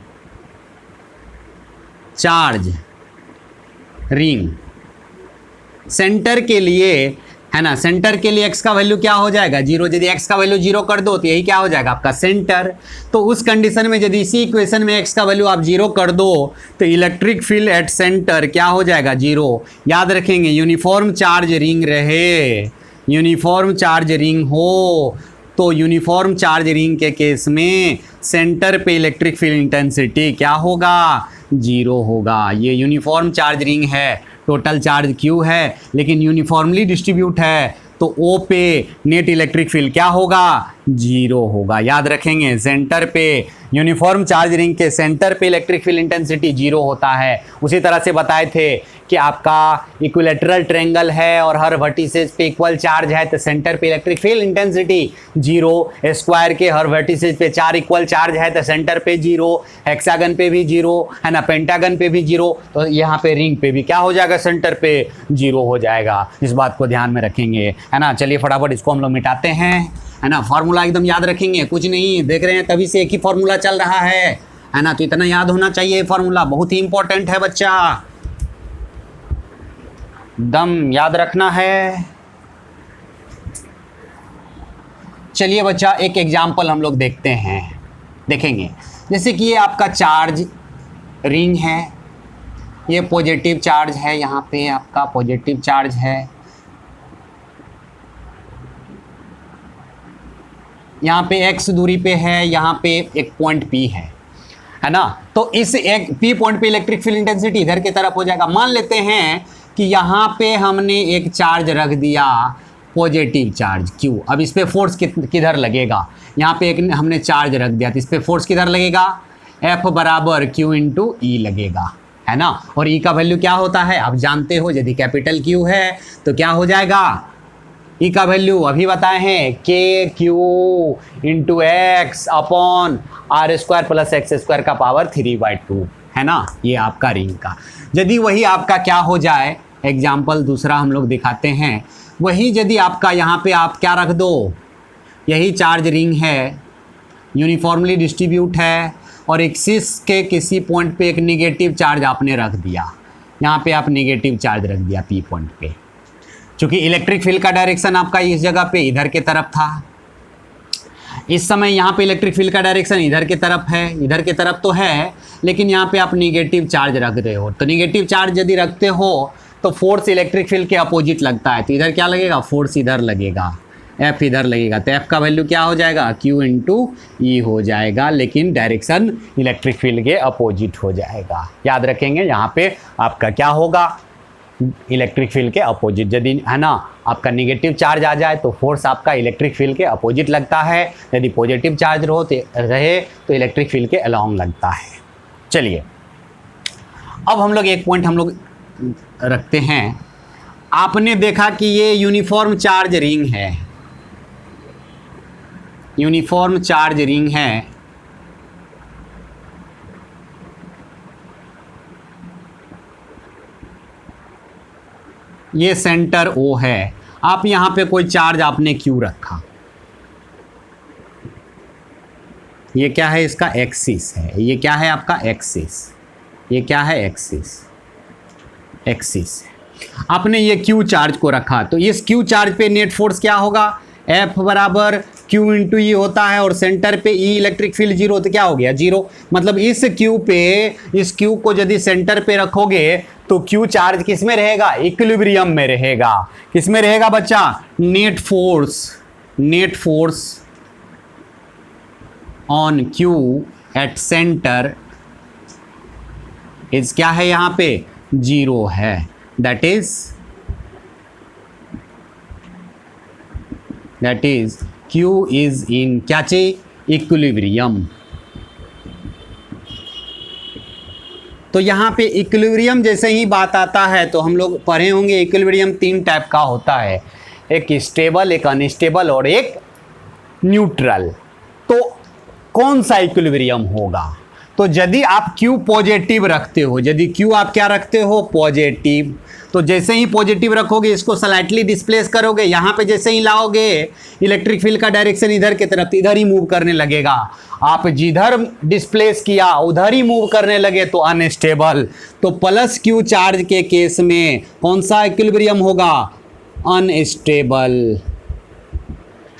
charge ring, centre के लिए है ना, सेंटर के लिए x का वैल्यू क्या हो जाएगा, 0। यदि x का वैल्यू 0 कर दो तो यही क्या हो जाएगा आपका सेंटर। तो उस कंडीशन में यदि इसी इक्वेशन में x का वैल्यू आप 0 कर दो तो इलेक्ट्रिक फील्ड एट सेंटर क्या हो जाएगा, 0। याद रखेंगे यूनिफॉर्म चार्ज रिंग रहे, यूनिफॉर्म चार्ज रिंग हो तो यूनिफॉर्म चार्ज रिंग के केस में सेंटर पे इलेक्ट्रिक फील्ड इंटेंसिटी क्या होगा, 0 होगा। ये यूनिफॉर्म चार्ज रिंग है, टोटल चार्ज Q है लेकिन यूनिफॉर्मली डिस्ट्रीब्यूट है, तो O पे नेट इलेक्ट्रिक फील्ड क्या होगा, 0 होगा। याद रखेंगे सेंटर पे, यूनिफॉर्म चार्ज रिंग के सेंटर पे इलेक्ट्रिक फील्ड इंटेंसिटी 0 होता है। उसी तरह से बताए थे कि आपका इक्विलेटरल ट्रायंगल है और हर वर्टिसेस पे इक्वल चार्ज है, तो सेंटर पे इलेक्ट्रिक फील्ड इंटेंसिटी 0। स्क्वायर के हर वर्टिसेस पे 4 इक्वल चार्ज है तो सेंटर पे 0, हेक्सागन पे भी 0, है ना, पेंटागन पे भी 0, तो यहाँ पे रिंग पे भी क्या हो जाएगा, सेंटर पे 0 हो जाएगा। इस बात को ध्यान में रखेंगे, है ना। चलिए फटाफट इसको हम लोग मिटाते हैं, है ना। फार्मूला एकदम याद रखेंगे, कुछ नहीं देख रहे हैं तभी से एक ही फार्मूला चल रहा है ना, तो इतना याद होना चाहिए। फार्मूला बहुत ही इंपॉर्टेंट है बच्चा, दम याद रखना है। चलिए बच्चा एक एग्जाम्पल हम लोग देखते हैं, देखेंगे। जैसे कि ये आपका चार्ज रिंग है, ये पॉजिटिव चार्ज है, यहाँ पे आपका पॉजिटिव चार्ज है, यहाँ पे x दूरी पे है, यहाँ पे एक पॉइंट P है है ना। तो इस एक P पॉइंट पे इलेक्ट्रिक फील्ड इंटेंसिटी इधर की तरफ हो जाएगा। मान लेते हैं कि यहाँ पे हमने एक चार्ज रख दिया, पॉजिटिव चार्ज Q। अब इस पे फोर्स किधर लगेगा, यहाँ पे एक हमने चार्ज रख दिया तो इस पे फोर्स किधर लगेगा, F बराबर Q इंटू ई लगेगा, है ना। और E का वैल्यू क्या होता है आप जानते हो, यदि कैपिटल Q है तो क्या हो जाएगा, E का वैल्यू अभी बताए हैं KQ into x upon are square plus x square का पावर 3/2, है ना। ये आपका रिंग का, यदि वही आपका क्या हो जाए, एग्जाम्पल दूसरा हम लोग दिखाते हैं, वही यदि आपका यहाँ पे आप क्या रख दो, यही चार्ज रिंग है, यूनिफॉर्मली डिस्ट्रीब्यूट है और एक्सिस के किसी पॉइंट पे एक नेगेटिव चार्ज आपने रख दिया, यहाँ पे आप नेगेटिव चार्ज रख दिया P पॉइंट पे, क्योंकि इलेक्ट्रिक फील्ड का डायरेक्शन आपका इस जगह पे इधर के तरफ था, इस समय यहाँ पे इलेक्ट्रिक फील्ड का डायरेक्शन इधर की तरफ है, इधर की तरफ तो है, लेकिन यहाँ पे आप नेगेटिव चार्ज रख रहे हो। तो नेगेटिव चार्ज यदि रखते हो तो फोर्स इलेक्ट्रिक फील्ड के अपोजिट लगता है, तो इधर क्या लगेगा, फोर्स इधर लगेगा, F इधर लगेगा, तो F का वैल्यू क्या हो जाएगा, Q इंटू ई हो जाएगा, लेकिन डायरेक्शन इलेक्ट्रिक फील्ड के अपोजिट हो जाएगा। याद रखेंगे यहाँ पे आपका क्या होगा, इलेक्ट्रिक फील्ड के अपोजिट, यदि है ना आपका नेगेटिव चार्ज आ जाए तो फोर्स आपका इलेक्ट्रिक फील्ड के अपोजिट लगता है, यदि पॉजिटिव चार्ज रहे तो इलेक्ट्रिक फील्ड के अलोंग लगता है। चलिए अब हम लोग एक पॉइंट हम लोग रखते हैं, आपने देखा कि ये यूनिफॉर्म चार्ज रिंग है, यूनिफॉर्म चार्ज रिंग है, ये सेंटर O है, आप यहाँ पे कोई चार्ज आपने Q रखा, ये क्या है, इसका एक्सिस है, ये क्या है आपका एक्सिस, ये क्या है एक्सिस, एक्सिस आपने ये Q चार्ज को रखा, तो इस Q चार्ज पे नेट फोर्स क्या होगा, F बराबर Q इंटू ई होता है, और सेंटर पे E इलेक्ट्रिक फील्ड जीरो, तो क्या हो गया जीरो। मतलब इस Q पे, इस Q को यदि सेंटर पे रखोगे तो Q चार्ज किस में रहेगा, इक्विलिब्रियम में रहेगा। किस में रहेगा बच्चा, net force, net force on Q at centre is क्या है, यहाँ पे जीरो है, that is Q is in क्या चाहिए, इक्विलिब्रियम। तो यहाँ पे इक्विलिब्रियम जैसे ही बात आता है तो हम लोग पढ़े होंगे, इक्विलिब्रियम 3 टाइप का होता है, एक स्टेबल, एक अनस्टेबल और एक न्यूट्रल। तो कौन सा इक्विलिब्रियम होगा, तो यदि आप Q पॉजिटिव रखते हो, यदि Q आप क्या रखते हो, पॉजिटिव, तो जैसे ही पॉजिटिव रखोगे इसको स्लाइटली डिस्प्लेस करोगे, यहाँ पे जैसे ही लाओगे इलेक्ट्रिक फील्ड का डायरेक्शन इधर की तरफ, इधर ही मूव करने लगेगा। आप जिधर डिस्प्लेस किया उधर ही मूव करने लगे तो अनस्टेबल। तो प्लस Q चार्ज के केस में कौन सा इक्विलिब्रियम होगा, अनस्टेबल,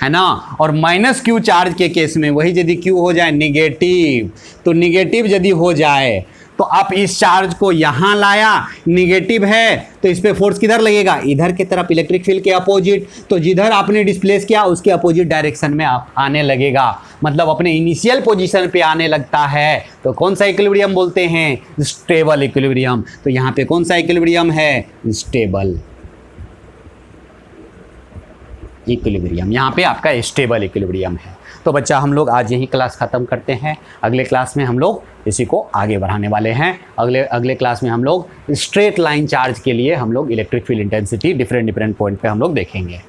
है ना। और माइनस Q चार्ज के केस में वही यदि Q हो जाए निगेटिव, तो निगेटिव यदि हो जाए तो आप इस चार्ज को यहाँ लाया, निगेटिव है तो इस पे फोर्स किधर लगेगा, इधर की तरफ, इलेक्ट्रिक फील्ड के अपोजिट। तो जिधर आपने डिस्प्लेस किया उसके अपोजिट डायरेक्शन में आप आने लगेगा, मतलब अपने इनिशियल पोजीशन पे आने लगता है। तो कौन सा इक्विलिब्रियम बोलते हैं, स्टेबल इक्विलिब्रियम। तो यहाँ पे कौन सा इक्विलिब्रियम है, स्टेबल इक्विलिब्रियम, यहाँ पे आपका स्टेबल इक्विलिब्रियम है। तो बच्चा हम लोग आज यही क्लास ख़त्म करते हैं, अगले क्लास में हम लोग इसी को आगे बढ़ाने वाले हैं। अगले क्लास में हम लोग स्ट्रेट लाइन चार्ज के लिए हम लोग electric field intensity different point पे हम लोग देखेंगे।